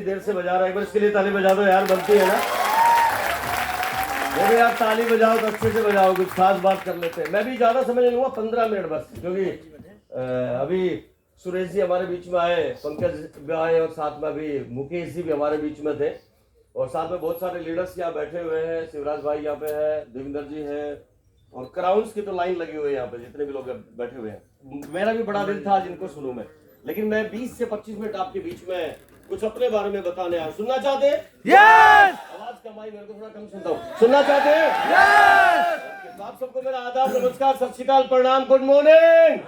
देर से बजा रहा है, एक बार इसके लिए ताली बजा दो यार, बनती है ना। यार ताली बजाओ तो अच्छे से बजाओ, कुछ खास बात कर लेते हैं। मैं भी ज्यादा समय नहीं लूंगा, 15 मिनट बस, क्योंकि अभी सुरेश जी हमारे बीच में आए, पंकज भी आए और साथ में अभी मुकेश जी भी हमारे बीच में थे, और साथ में बहुत सारे लीडर्स यहाँ बैठे हुए हैं। शिवराज भाई यहाँ पे है, देविंदर जी है, और क्राउन्स की तो लाइन लगी हुई है यहाँ पे, जितने भी लोग बैठे हुए हैं। मेरा भी बड़ा दिल था आज इनको सुनूं मैं, लेकिन मैं 20 से 25 मिनट आपके बीच में कुछ अपने बारे में बताने आया। सुनना चाहते हैं? यस। आवाज कमाई, मेरे को थोड़ा कम सुनता हूँ। सुनना चाहते हैं? यस। आप सबको मेरा आदाब, नमस्कार, सत श्री अकाल, प्रणाम, गुड मॉर्निंग।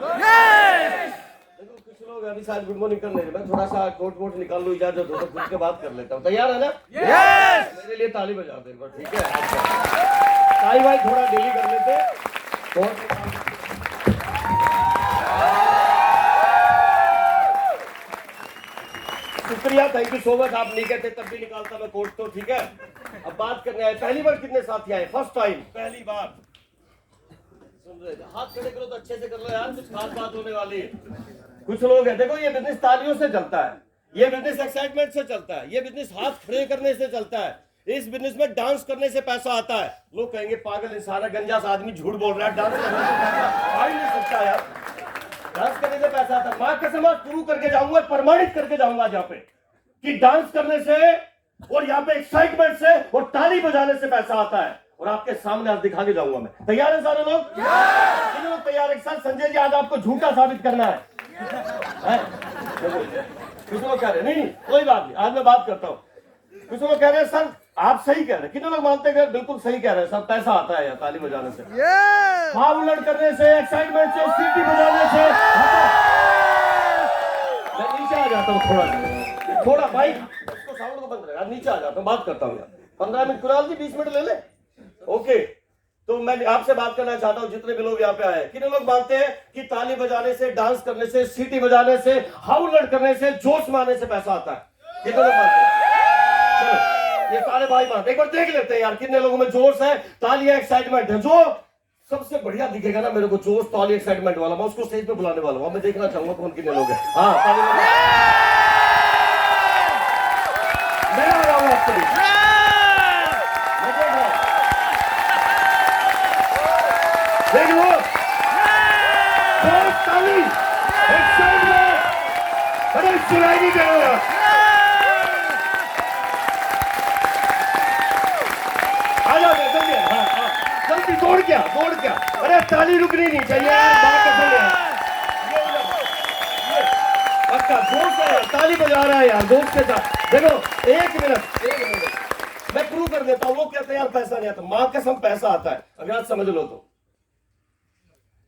देखो कुछ लोग अभी शायद गुड मॉर्निंग कर रहे हैं, मैं थोड़ा सा कोट वोट निकाल लूं, इजाजत हो तो खुद के बात कर लेता हूँ। तैयार है ना? यस। मेरे लिए ताली बजा दो एक बार, ठीक है? ताली भाई थोड़ा डेली कर लेते। शुक्रिया, थैंक यू सो मच। आप नहीं कहते तब भी निकालता मैं कोट तो, ठीक है? अब बात करने आए, पहली बार कितने साथी आए? फर्स्ट टाइम, पहली बार। सुन रहे थे? हाथ खड़े करो तो अच्छे से कर लो यार, कुछ खास बात होने वाली है। कुछ लोग हैं, देखो ये बिजनेस तालियों से चलता है, ये बिजनेस एक्साइटमेंट से चलता है, ये बिजनेस हाथ खड़े करने से चलता है, इस बिजनेस में डांस करने से पैसा आता है। लोग कहेंगे पागल इंसान है, गंजा सा आदमी झूठ बोल रहा है, डांस करने से पैसा आ ही नहीं सकता यार। डांस करने से पैसा आता है। मां कसम प्रूव करके जाऊंगा, प्रमाणित करके जाऊंगा यहाँ पे कि डांस करने से और यहाँ पे एक्साइटमेंट से और ताली बजाने से पैसा आता है, और आपके सामने आज दिखा के जाऊंगा मैं। तैयार है सारे लोग? कितने लोग तैयार है? सर संजय जी आज आपको झूठा साबित करना है। कुछ लोग कह रहे हैं नहीं कोई बात नहीं, आज मैं बात करता हूँ। कुछ लोग कह रहे हैं सर आप सही कह रहे हैं, कितने लोग मानते हैं? बिल्कुल सही कह रहे हैं सर, पैसा आता है यार ताली बजाने से, हाथ उलट करने से, एक्साइटमेंट से, सीटी बजाने से। मैं नीचे आ जाता हूँ थोड़ा भाई, इसको साउंड को बंद रहे, नीचे आ जाता हूँ, बात करता हूँ यार। 15 मिनट कुराल जी 20 मिनट ले ले, ओके? तो मैं आपसे बात करना चाहता हूँ, जितने भी लोग यहाँ पे आए, कितने लोग मानते हैं कि ताली बजाने से, डांस करने से, सीटी बजाने से, हाउलट करने से, जोश मारने से पैसा आता है? कितने लोग मानते हैं? चलो ये सारे भाई मानते, एक बार देख लेते हैं यार कितने लोगों में जोश है, तालियां, एक्साइटमेंट है। जो सबसे बढ़िया दिखेगा ना मेरे को जोश, ताली, एक्साइटमेंट वाला, मैं उसको स्टेज पे बुलाने वाला हूँ। मैं देखना चाहूंगा कौन कितने लोग हैं। हाँ ताली मैं आ रहा हूँ आपके बीच। देख लो ताली, एक्साइटमेंट, अरे सुनाई नहीं दे रहा। आ जाओ जल्दी, हाँ हाँ जल्दी, दौड़ क्या, अरे ताली रुकनी नहीं चाहिए यार, पक्का दोस्त है, ताली बजा रहा है यार दोस्त के साथ। देखो एक मिनट मैं प्रूव कर देता हूँ। वो कहते हैं यार पैसा नहीं आता, माँ कसम पैसा आता है, अगर आप समझ लो तो।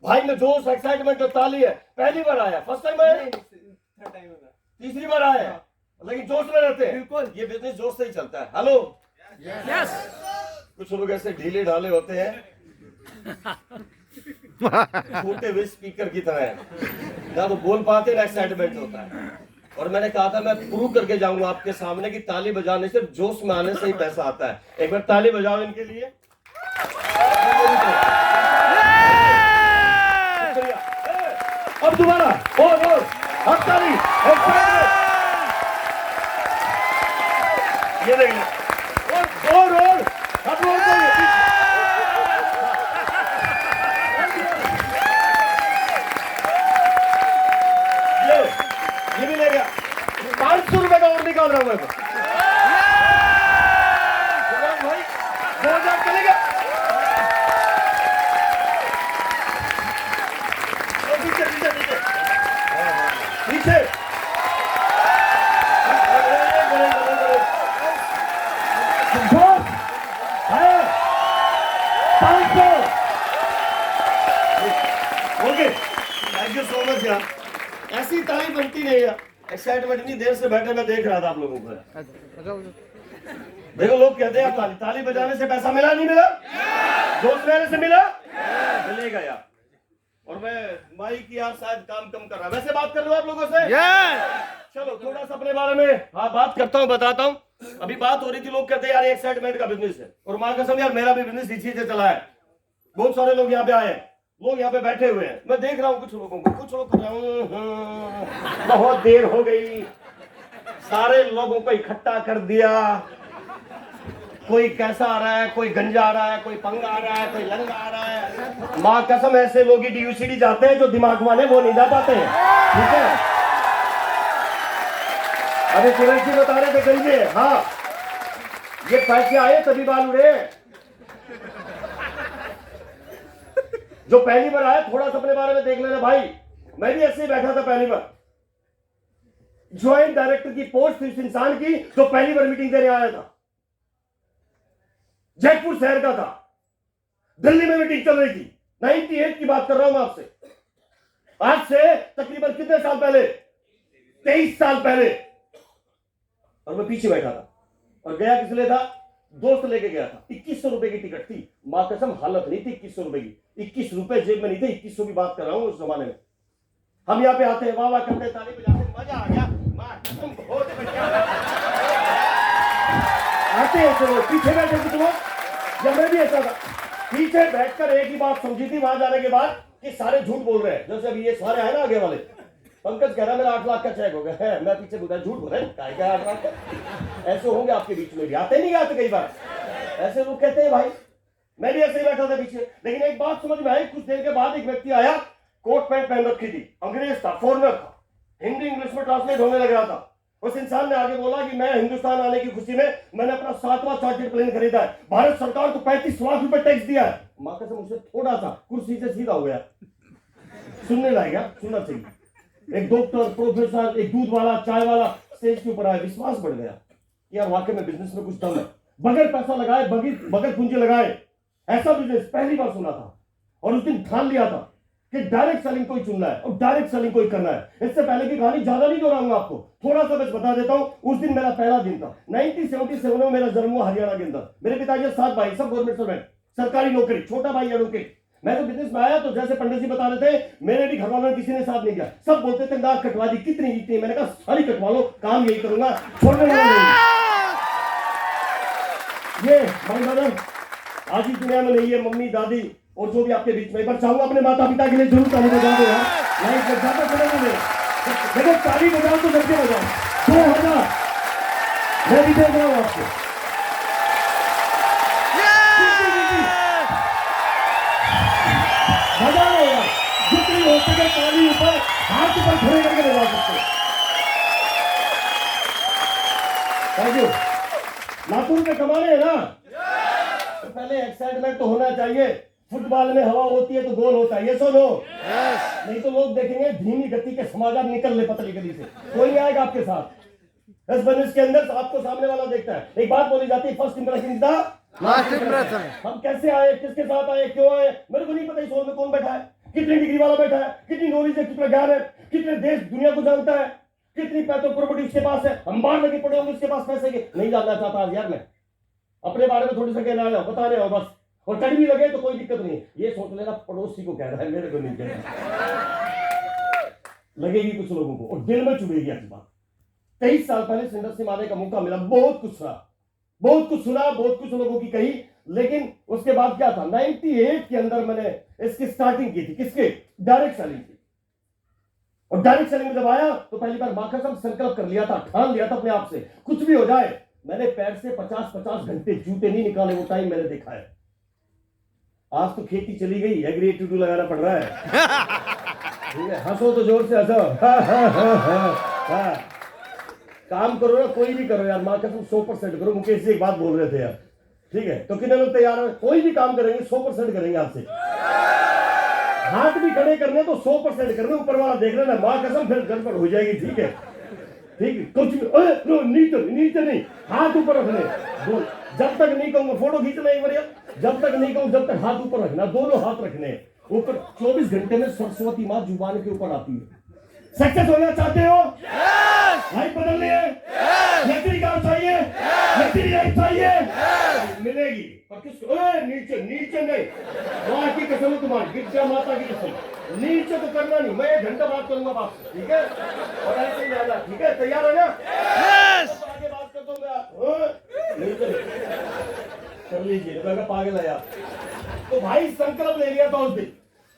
भाई में जोश, एक्साइटमेंट और ताली है। पहली बार आया, फर्स्ट टाइम आया, तीसरी बार आया, लेकिन जोश में रहते हैं। बिल्कुल, ये बिजनेस जोश से ही चलता है। Hello yes. कुछ लोग ऐसे ढीले ढाले होते हैं, टूटे हुए स्पीकर की तरह है ना, वो बोल पाते ना, एक्साइटमेंट होता है। और मैंने कहा था मैं प्रूव करके जाऊंगा आपके सामने कि ताली बजाने से, जोश में आने से ही पैसा आता है। एक बार ताली बजाओ इनके लिए। अब दोबारा और अब ताली, ये देखिए, और अब ये भी ले गया। 500 रुपए का और निकाल रहा हूं मैं तो। भाई 2000 चलेगा। पीछे okay, thank you so much यार। ऐसी ताली बनती नहीं यार, एक्साइटमेंट इतनी देर से बैठे मैं देख रहा था आप लोगों को। देखो लोग कहते हैं ताली, ताली बजाने से पैसा मिला, नहीं मिला? दोस्त रहने से मिला, मिलेगा यार। और मैं माइक यार शायद काम कम कर रहा, वैसे बात कर लो आप लोगों से। चलो थोड़ा सा अपने बारे में हाँ बात करता हूँ, बताता हूँ। अभी बात हो रही थी, लोग कहते हैं यार एक्साइटमेंट का बिजनेस है, और माँ कसम यार मेरा भी बिजनेस इसी से चला है। बहुत सारे लोग यहाँ पे आए, लोग यहाँ पे बैठे हुए हैं, मैं देख रहा हूँ कुछ लोगों को, कुछ लोग बहुत देर हो गई, सारे लोगों को इकट्ठा कर दिया। कोई कैसा आ रहा है, कोई गंजा आ रहा है, कोई पंगा आ रहा है, कोई लंगा आ रहा है। माँ कसम ऐसे लोग ही DUCD जाते हैं जो दिमाग वाले वो नहीं जा पाते हैं, ठीक है। अभी किरण जी बता रहे थे कहिए, हाँ ये पैसे आए तभी बाल उड़े। जो पहली बार आया थोड़ा सा अपने बारे में देख लेना भाई। मैं भी ऐसे ही बैठा था पहली बार। ज्वाइंट डायरेक्टर की पोस्ट थी इस इंसान की जो पहली बार मीटिंग देने आया था। जयपुर शहर का था, दिल्ली में मीटिंग चल रही थी। 98 की बात कर रहा हूं मैं आपसे। आज से तकरीबन कितने साल पहले, 23 साल पहले। और मैं पीछे बैठा था और गया किस लिए था, दोस्त लेके गया था। 2100 रुपए की टिकट थी। मां कसम हालत नहीं थी 2100 रुपए की। 21 रुपए जेब में नहीं थे, 2100 की बात कर रहा हूं उस जमाने में। हम यहाँ पे आते हैं, वाह वाह करते हैं, ताली बजाते, मजा आ गया। मां कसम बहुत बढ़िया आते हैं ऐसे लोग। पीछे बैठे थे तुम, जब मैं भी ऐसा था। पीछे बैठकर एक ही बात समझी थी वहां जाने के बाद कि सारे झूठ बोल रहे हैं। जैसे अभी ये सारे है ना आगे वाले, पंकज कह रहा मेरा 8 लाख का चेक हो गया है। मैं पीछे बोला झूठ बोल रहे हैं, क्या 8 लाख का। ऐसे होंगे आपके बीच में भी, आते नहीं आते कई बार ऐसे लोग कहते हैं भाई। मैं भी ऐसे ही बैठा था पीछे, लेकिन एक बात समझ में आई। कुछ देर के बाद एक व्यक्ति आया, कोट पैंट पहन रखी थी, अंग्रेज था, फॉरनर था, हिंदी इंग्लिश में ट्रांसलेट होने लग रहा था। उस इंसान ने आगे बोला कि मैं हिंदुस्तान आने की खुशी में मैंने अपना 7वां चार्टर्ड प्लेन खरीदा है। भारत सरकार को 35 लाख रुपए टैक्स दिया है। मां कसम मुझसे थोड़ा सा कुर्सी से सीधा हो गया। सुनने लायक, सुनना चाहिए। एक डॉक्टर, प्रोफेसर, एक दूध वाला, चाय वाला स्टेज के ऊपर आया। विश्वास बढ़ गया कि यार वाकई में बिजनेस में कुछ दम है। बगैर पैसा लगाए, बगैर पूंजी लगाए ऐसा बिजनेस पहली बार सुना था। और उस दिन ठान लिया था कि डायरेक्ट सेलिंग को ही चुनना है और डायरेक्ट सेलिंग को ही करना है। इससे पहले की कहानी ज्यादा नहीं दोहराऊंगा आपको, थोड़ा सा बस बता देता हूं। उस दिन मेरा पहला दिन था। 1977 में मेरा जन्म हुआ हरियाणा के अंदर। मेरे पिताजी 7 भाई, सब गवर्नमेंट सर्वेंट, सरकारी नौकरी, छोटा भाई एडवोकेट। मैं तो बिजनेस में आया तो जैसे पंडित जी बता रहे थे, मेरे भी घर वालों ने किसी ने साथ नहीं दिया। सब बोलते थे नाक कटवा दी, कितनी जीतनी। मैंने कहा सारी कटवा लो, काम यही करूंगा, छोड़ने वाला नहीं। ये माय मदर आज ही दुनिया में नहीं है, मम्मी दादी और जो भी आपके बीच में। पर चाहूंगा अपने माता पिता के लिए जरूर ताली बजा दो यार। लाइफ में ज्यादा चलेंगे देखो, ताली बजाओ तो सबके बजाओ। 2000 मैं भी देख रहा हूं आपको। मजा लो यार, जितनी हो सके ताली ऊपर, हाथ ऊपर खड़े करके बजा सकते हो। Thank you. लाखों रुपए कमाने हैं ना, तो पहले एक्साइटमेंट तो होना चाहिए। फुटबॉल में हवा होती है तो गोल होता है, ये सुनो। नहीं तो लोग देखेंगे धीमी गति के समाचार निकल ले पतली गली से, कोई नहीं आएगा आपके साथ। इस बिजनेस के अंदर आपको सामने वाला देखता है। एक बात बोली जाती है, first impression is the last impression. हम कैसे आए, किसके साथ आए, क्यों आए, मेरे को नहीं पता। इस हॉल में कौन बैठा है, कितनी डिग्री वाला बैठा है, कितनी नॉलेज है, कितना ज्ञान है, कितने देश दुनिया को जानता है, कितनी पैसों प्रॉपर्टी उसके पास है। हम बाहर लगे पड़े होंगे उसके पास पैसे के। नहीं जानना चाहता यार, मैं अपने बारे में थोड़ी सा कहना आया बता रहे हो बस। और कड़ी भी लगे तो कोई दिक्कत नहीं है। ये सोच लेना पड़ोसी को कह रहा है, मेरे को नहीं कह रहा। लगेगी कुछ लोगों को और दिल में चुभेगी ऐसी बात। 23 साल पहले इस इंडस्ट्री में आने का मौका मिला। बहुत कुछ सुना, बहुत कुछ सुना, बहुत कुछ लोगों की कही। लेकिन उसके बाद क्या था, 98 के अंदर मैंने इसकी स्टार्टिंग की थी। किसके, डायरेक्ट सेलिंग की। और डायरेक्ट सेलिंग में जब आया तो पहली बार मां कसम संकल्प कर लिया था, ठान लिया था अपने आप से, कुछ भी हो जाए मैंने पैर से 50-50 घंटे जूते नहीं निकाले। वो टाइम मैंने देखा है। आज तो खेती चली गई, एग्रीएटिव लगाना पड़ रहा है। ठीक है, हंसो तो जोर से हंसो। काम करो ना, कोई भी करो यार, मां कसम 100% करो। मुकेश जी एक बात बोल रहे थे यार, ठीक है, तो कितने लोग तैयार हैं? कोई भी काम करेंगे 100% करेंगे आपसे। हाथ भी खड़े करने तो 100% करने, ऊपर वाला देख लेना, मां कसम फिर गड़बड़ हो जाएगी। ठीक है, ठीक है, कुछ नीचे नहीं, हाथ ऊपर रखने। बोल, जब तक नहीं कहूंगा फोटो खींचना एक बार, जब तक नहीं कहूं जब तक हाथ ऊपर रखना, दोनों हाथ रखने ऊपर। 24 घंटे में सरस्वती मां जुबान के ऊपर आती है। सक्सेस होना चाहते हो, लाइफ बदलनी है, नौकरी काम चाहिए, नौकरी लाइफ चाहिए, मिलेगी। पर किसको? नीचे नीचे नहीं, मां की कसम तुम्हारी, गिरजा माता की कसम, नीचे तो करना नहीं। मैं 1 घंटा बात करूंगा आपसे, ठीक है? और ऐसे ही रहना, ठीक है? तैयार हो ना? आगे बात कर दो मैं, कर लीजिए। मैं पागल है यार। तो भाई संकल्प ले लिया था उस दिन,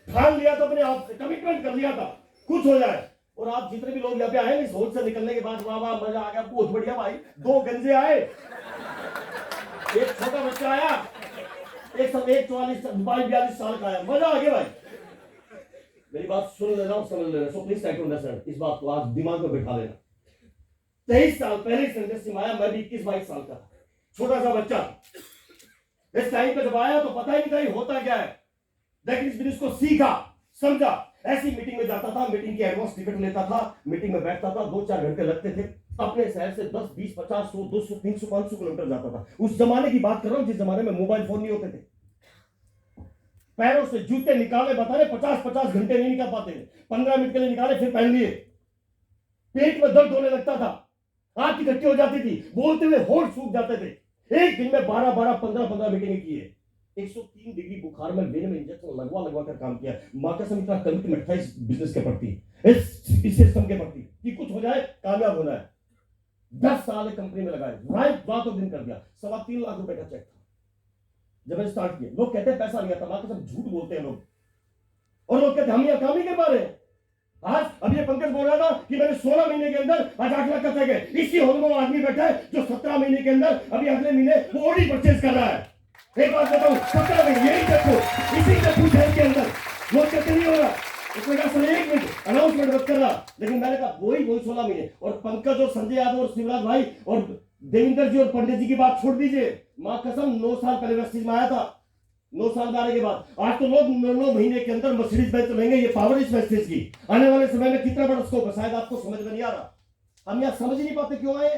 ठान लिया था अपने आप से, कमिटमेंट कर लिया था, कुछ हो जाए और आप जितने भी लोग यहाँ पे आए इस होल से निकलने के बाद वाह वाह मजा आ गया, बहुत बढ़िया भाई, 2 गंजे आए, एक छोटा बच्चा आया, एक 42 साल का आया, मजा आ गया भाई। मेरी बात सुन लेना और समझ लेना, so please try to understand, इस बात को आज दिमाग में बैठा लेना। 23 साल पहले इस इंडस्ट्री में आया, मैं भी 21-22 साल का, छोटा सा बच्चा। इस टाइम पे जब आया तो पता ही नहीं था ये होता क्या है, लेकिन इस बिजनेस को सीखा, समझा। ऐसी मीटिंग में जाता था, मीटिंग की एडवांस टिकट लेता था, मीटिंग में बैठता था, 2-4 घंटे लगते थे। अपने शहर से 10, 20, 50, 100, 200, 300, 500 किलोमीटर जाता था। उस जमाने की बात कर रहा हूं जिस जमाने में मोबाइल फोन नहीं होते थे। पैरों से जूते निकाले, बता रहे 50-50 घंटे नहीं निकाल पाते थे, 15 मिनट के लिए निकाले फिर पहन लिए। पेट में दर्द होने लगता था, आंख इकट्ठी हो जाती थी, बोलते हुए होंठ सूख जाते थे। एक दिन में 12-12, 15-15 मीटिंग किए। 103 डिग्री बुखार में वेन में इंजेक्शन लगवा कर काम किया। मां कसम इतना कमिटमेंट था इस बिजनेस के प्रति, इस सिस्टम के प्रति कि कुछ हो जाए, कामयाब होना है। 10 साल कंपनी में लगाए, रात दिन कर दिया। 3.25 लाख रुपए का चेक था जब मैंने स्टार्ट किया। लोग कहते हैं पैसा नहीं आता, मां कसम झूठ बोलते हैं लोग, और लोग कहते हैं हम यहाँ काम नहीं कर पा रहे। आज अब ये पंकज बोल रहा था कि मैंने 16 महीने के अंदर आज 8 लाख का चेक है। इसी हॉल में आदमी बैठा है जो 17 महीने के अंदर अभी अगले महीने वो ऑडी परचेज कर रहा है। एक बात बताऊं, 17 महीने यही देखो, इसी का पूछ है इसके अंदर, लोग कहते नहीं हो रहा। उसने कहा सर 1 मिनट अनाउंसमेंट मत कर रहा, लेकिन मैंने कहा वही 16 महीने। और पंकज और संजय यादव और शिवराज भाई और देवेंद्र जी और पंडित जी की बात छोड़ दीजिए, मां कसम 9 साल पहले वेस्टिज में आया था। 9 साल आने के बाद आज तो लोग 9 महीने के अंदर मर्सिडीज बेंच चलेंगे। ये पावर इस वेस्टेज की आने वाले समय में कितना बड़ा स्कोप है, शायद आपको समझ में नहीं आ रहा। हम यहाँ समझ ही नहीं पाते क्यों आए,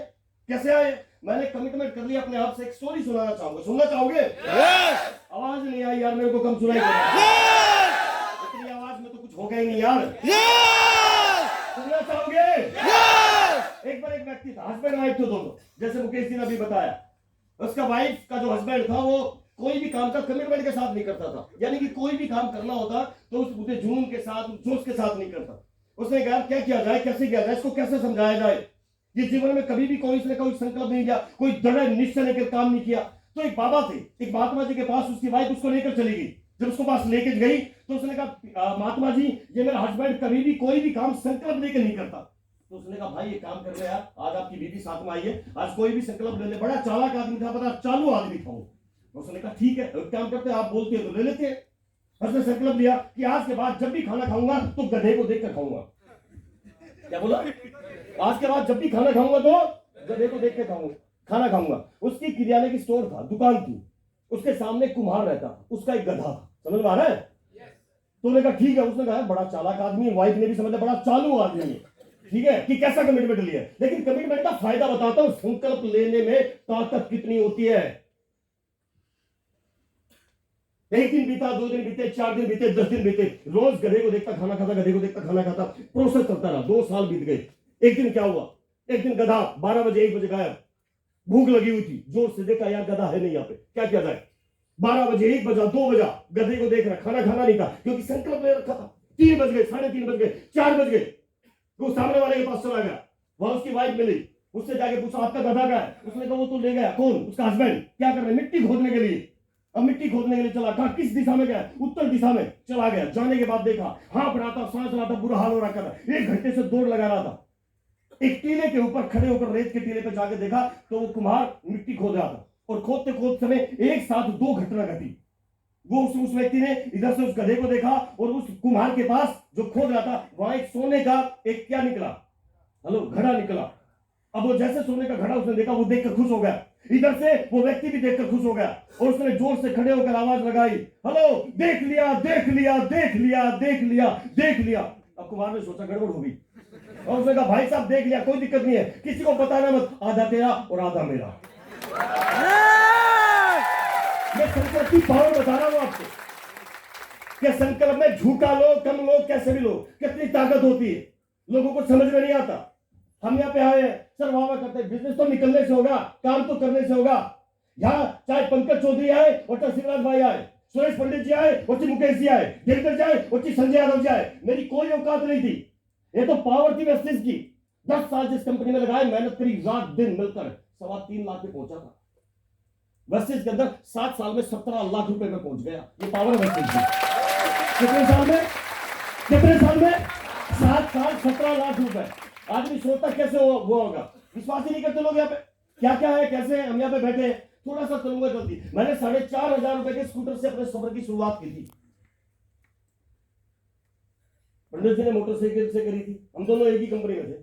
कैसे आए। मैंने कमिटमेंट कर लिया अपने आप से। एक स्टोरी सुनाना चाहूंगा, सुनना चाहोगे? आवाज नहीं आई यार, मेरे को कम सुनाई दे रहा है। इतनी आवाज में तो कुछ हो गया ही नहीं यार। सुनना चाहोगे? एक बार एक व्यक्ति था, हस्बैंड वाइफ थे दोनों, जैसे मुकेश जी ने अभी बताया। उसका वाइफ का जो हस्बैंड था वो कोई भी काम का कमिटमेंट के साथ नहीं करता था, यानी कि कोई भी काम करना होता तो उस पूरे जुनून के साथ, जोश के साथ नहीं करता। उसने कहा क्या किया जाए, कैसे किया जाए, इसको कैसे समझाया जाए। ये जीवन में कभी भी कोई इसने कोई संकल्प नहीं लिया, कोई दृढ़ निश्चय लेकर काम नहीं किया। तो एक बाबा थे, एक महात्मा जी के पास उसकी वाइफ उसको लेकर चली गई। जब उसको पास लेकर गई तो उसने कहा महात्मा जी ये मेरा हस्बैंड कभी भी कोई भी काम संकल्प लेकर नहीं करता। तो उसने कहा भाई ये काम कर ले यार, आज आपकी बीवी साथ में आई है, आज कोई भी संकल्प ले ले। बड़ा चालाक आदमी था, बड़ा चालू आदमी था वो। उसने कहा ठीक है काम करते, आप बोलते हैं तो ले लेते हैं। उसने संकल्प लिया कि आज के बाद जब भी खाना खाऊंगा तो गधे को देखकर खाऊंगा। क्या बोला? आज के बाद जब भी खाना खाऊंगा तो गधे को देख के खाना खाऊंगा। उसकी किराने की स्टोर था, दुकान थी, उसके सामने कुम्हार रहता, उसका एक गधा था। समझ में आ रहा है? तो उन्होंने कहा ठीक है। उसने कहा बड़ा चालाक आदमी है, वाइफ ने भी समझा बड़ा चालू आदमी है, ठीक है कि कैसा कमिटमेंट लिया। लेकिन कमिटमेंट का फायदा बताता हूं, संकल्प लेने में ताकत कितनी होती है। एक दिन बीता, 2 दिन बीते, 4 दिन बीते, 10 दिन बीते, रोज गधे को देखता खाना खाता, गधे को देखता खाना खाता, प्रोसेस चलता रहा। 2 साल बीत गए। एक दिन क्या हुआ, एक दिन गधा 12 बजे 1 बजे गायब। भूख लगी हुई थी, जोर से देखा यार गधा है नहीं यहाँ पे, क्या किया जाए। 12 बजे 1 बजा, 2 बजा, गधे को देख रहा, खाना खाना नहीं था क्योंकि संकल्प ले रखा था। 3 बज गए, 3:30 बज गए, 4 बज गए। वो सामने वाले के पास चला गया, वहां उसकी वाइफ मिली, उससे जाके पूछा आपका गधा का है? उसने कहा वो तो ले गया। कौन? उसका हस्बैंड। क्या कर रहे? मिट्टी खोदने के लिए। अब मिट्टी खोदने के लिए चला। कहा किस दिशा में गया? उत्तर दिशा में चला गया। जाने के बाद देखा हाथ रहा था, सांस रहा था, बुरा हाल हो रखा था। 1 घंटे से दौड़ लगा रहा था। एक टीले के ऊपर खड़े होकर रेत के टीले पे जाके देखा तो वो कुम्हार मिट्टी खोद रहा था, और खोदते खोदते समय एक साथ 2 घटना घटी। वो उस व्यक्ति ने इधर से उस गधे को देखा और उस कुम्हार के पास जो खोद रहा था वहां एक सोने का एक क्या निकला, घड़ा निकला। अब वो जैसे सोने का घड़ा उसने देखा, वो देखकर खुश हो गया। इधर से वो व्यक्ति भी देखकर खुश हो गया और उसने जोर से खड़े होकर आवाज लगाई, हेलो, देख लिया, देख लिया, देख लिया, देख लिया, देख लिया। अब कुमार ने सोचा गड़बड़ होगी और उसने कहा भाई साहब देख लिया, कोई दिक्कत नहीं है, किसी को बताना मत, आधा तेरा और आधा मेरा। मैं संकल्प की पावर बता रहा हूं आपको कि संकल्प में झूठा लो, कम लो, कैसे भी लो, कितनी ताकत होती है, लोगों को समझ में नहीं आता। हम यहाँ पे आए हैं, सर वाह वाह करते हैं, बिजनेस तो निकलने से होगा, काम तो करने से होगा। यहाँ चाहे पंकज चौधरी आए और चाहे शिवराज भाई आए, सुरेश पंडित जी आए और चाहे मुकेश जी आए, देवेंद्र जी आए और चाहे संजय यादव जी आए, मेरी कोई औकात नहीं थी। ये तो पावर थी वेस्टेज की। 10 साल जिस कंपनी में लगाए, मेहनत करी, रात दिन मिलकर 3.25 लाख पे पहुंचा था। वेस्टेज के अंदर 7 साल में 17 लाख रुपए में पहुंच गया। ये पावर वेस्टेज की। कितने साल में? 7 साल 17 लाख रुपए। आदमी सोचता कैसे हुआ होगा, विश्वास ही नहीं करते लोग यहाँ पे। क्या क्या है, कैसे है, हम यहाँ पे बैठे हैं। थोड़ा सा चलूंगा जल्दी। मैंने 4,500 रुपए के स्कूटर से अपने सफर की शुरुआत की थी। पंडित जी ने मोटरसाइकिल से करी थी, हम दोनों एक ही कंपनी में थे।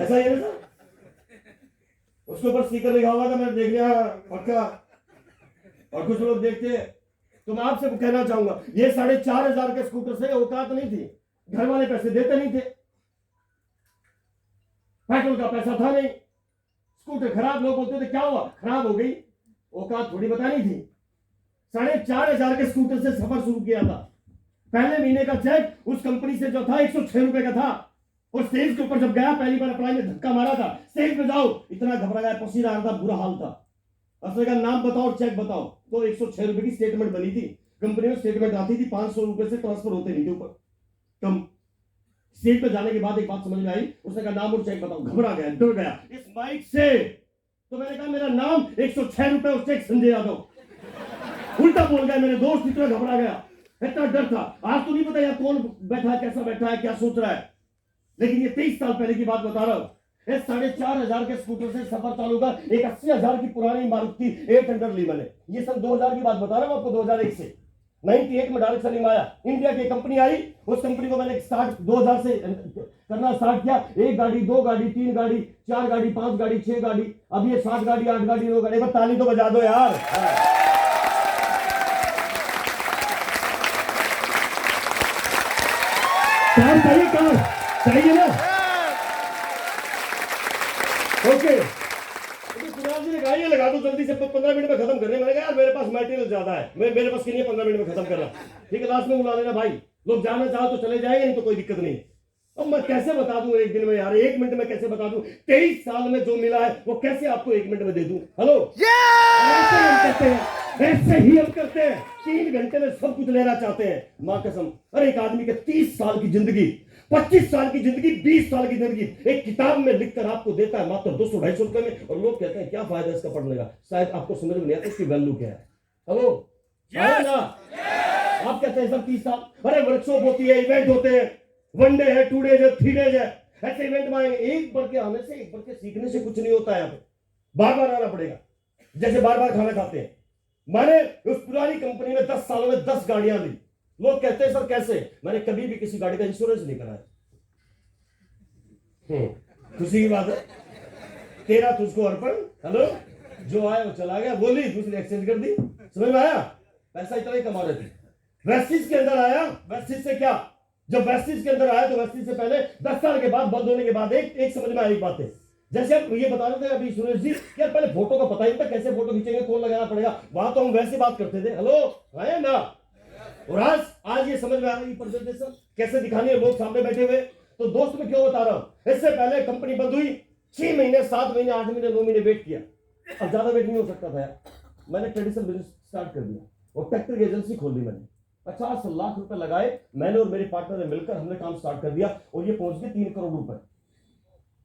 ऐसा ही है ना सर? उसके ऊपर स्टिकर लिखा हुआ था, मैंने देख लिया पक्का। और कुछ लोग देखते हैं। तो मैं आपसे कहना चाहूंगा, ये 4,500 के स्कूटर से औकात नहीं थी। घर वाले पैसे देते नहीं थे, पेट्रोल का पैसा था नहीं, स्कूटर खराब, लोग बोलते थे क्या हुआ, खराब हो गई, औकात थोड़ी बतानी थी। 4,500 के स्कूटर से सफर शुरू किया था। पहले महीने का चेक उस कंपनी से जो था 106 रुपए का था। और स्टेज के ऊपर जब गया, पहली बार अप्लाई में धक्का मारा था, स्टेज पे जाओ, इतना घबरा गया, पसीना आ रहा था, बुरा हाल था। असले का नाम बताओ और चेक बताओ, तो 106 रुपए की स्टेटमेंट बनी थी। कंपनी में स्टेटमेंट आती थी, 500 रुपए से ट्रांसफर होते नहीं थे ऊपर कम। स्टेज पे जाने के बाद एक बात समझ में आई, उसने कहा नाम और चेक बताओ। घबरा गया, डर गया इस माइक से। तो मैंने कहा मेरा नाम, 106 रुपए और चेक संजय यादव। उल्टा बोल गया मेरे दोस्त, इतना घबरा गया, इतना डर था। आज तो नहीं पता यार कौन बैठा है, कैसा बैठा है, क्या सोच रहा है। लेकिन ये 23 साल पहले की बात बता रहा हूं। इस 4,500 के स्कूटर से सफर चालू का। एक 80,000 की पुरानी मारुति 800 ली मैंने। ये सब 2000 की बात बता रहा हूं आपको, 2001 से 98 में डायरेक्ट सेलिंग आया। इंडिया की कंपनी आई, उस कंपनी को मैंने स्टार्ट 2000 से करना स्टार्ट किया। 1 गाड़ी, 2 गाड़ी, 3 गाड़ी, 4 गाड़ी, 5 गाड़ी, 6 गाड़ी, अब ये 7 गाड़ी, 8 गाड़ी, 9 गाड़ी। ताली तो बजा दो यार। काम चाहिए, काम चाहिए ना। ओके, कुणाल जी ने कहा ये लगा दो जल्दी से, 15 मिनट में खत्म कर रहे हैं। मैंने कहा यार मेरे पास मटेरियल ज्यादा है, मेरे पास की नहीं है 15 मिनट में खत्म करना। ठीक है, लास्ट में बुला लेना भाई, लोग जाना चाहो तो चले जाएंगे, नहीं तो कोई दिक्कत नहीं। अब मैं कैसे बता दूं एक दिन में यार, 1 मिनट में कैसे बता दूं? 23 साल में जो मिला है वो कैसे आपको 1 मिनट में दे दूं? हेलो, ऐसे हम करते हैं, ऐसे ही हम करते हैं। 3 घंटे में सब कुछ लेना चाहते हैं, मां कसम। अरे एक आदमी के 30 साल की जिंदगी, 25 साल की जिंदगी, 20 साल की जिंदगी एक किताब में लिखकर आपको देता है मात्र 200-250 रुपए में। और लोग कहते हैं क्या फायदा इसका पढ़ने का, शायद आपको समझ में नहीं आता इसकी वैल्यू क्या है। हेलो, आप कहते हैं सर 30 साल। अरे वर्कशॉप होती है, इवेंट होते हैं, 1 डे है, 2 डेज है, 3 डेज है, ऐसे इवेंट में आएंगे। एक बढ़ के आने से, एक बढ़ के सीखने से कुछ नहीं होता है। यहाँ पे बार बार आना पड़ेगा, जैसे बार बार खाना खाते हैं। मैंने उस पुरानी कंपनी में 10 सालों में 10 गाड़ियां ली। लोग कहते हैं सर कैसे? मैंने कभी भी किसी गाड़ी का इंश्योरेंस नहीं कराया। खुशी की बात है, तेरा तुझको अर्पण। हेलो, जो आया वो चला गया, बोली दूसरी एक्सचेंज कर दी। समझ में आया? पैसा इतना ही कमा रहे थे। वेस्टिज के अंदर आया, वेस्टिज से क्या, जब वेस्टिज के अंदर आया तो वेस्टिज से पहले 10 साल के बाद बंद होने के बाद एक समझ में आई बात है। जैसे आप ये बता रहे थे अभी सुरेश जी, यार पहले फोटो का पता ही था, कैसे फोटो खींचेंगे, कौन लगाना पड़ेगा, वहां तो हम वैसे बात करते थे। हेलो, है ना? और आज ये समझ में आ रही प्रेजेंटेशन कैसे दिखानी है, लोग सामने बैठे हुए। तो दोस्त मैं क्यों बता रहा हूं, इससे पहले कंपनी बंद हुई, 6 महीने, 7 महीने, 8 महीने, 9 महीने वेट किया। अब ज्यादा वेट नहीं हो सकता था यार। मैंने ट्रेडिशनल बिजनेस स्टार्ट कर दिया और ट्रैक्टर की एजेंसी खोल दी मैंने। 50 लाख रुपए लगाए मैंने और मेरे पार्टनर ने मिलकर, हमने काम स्टार्ट कर दिया और ये पहुंच गए 3 करोड़ रुपए।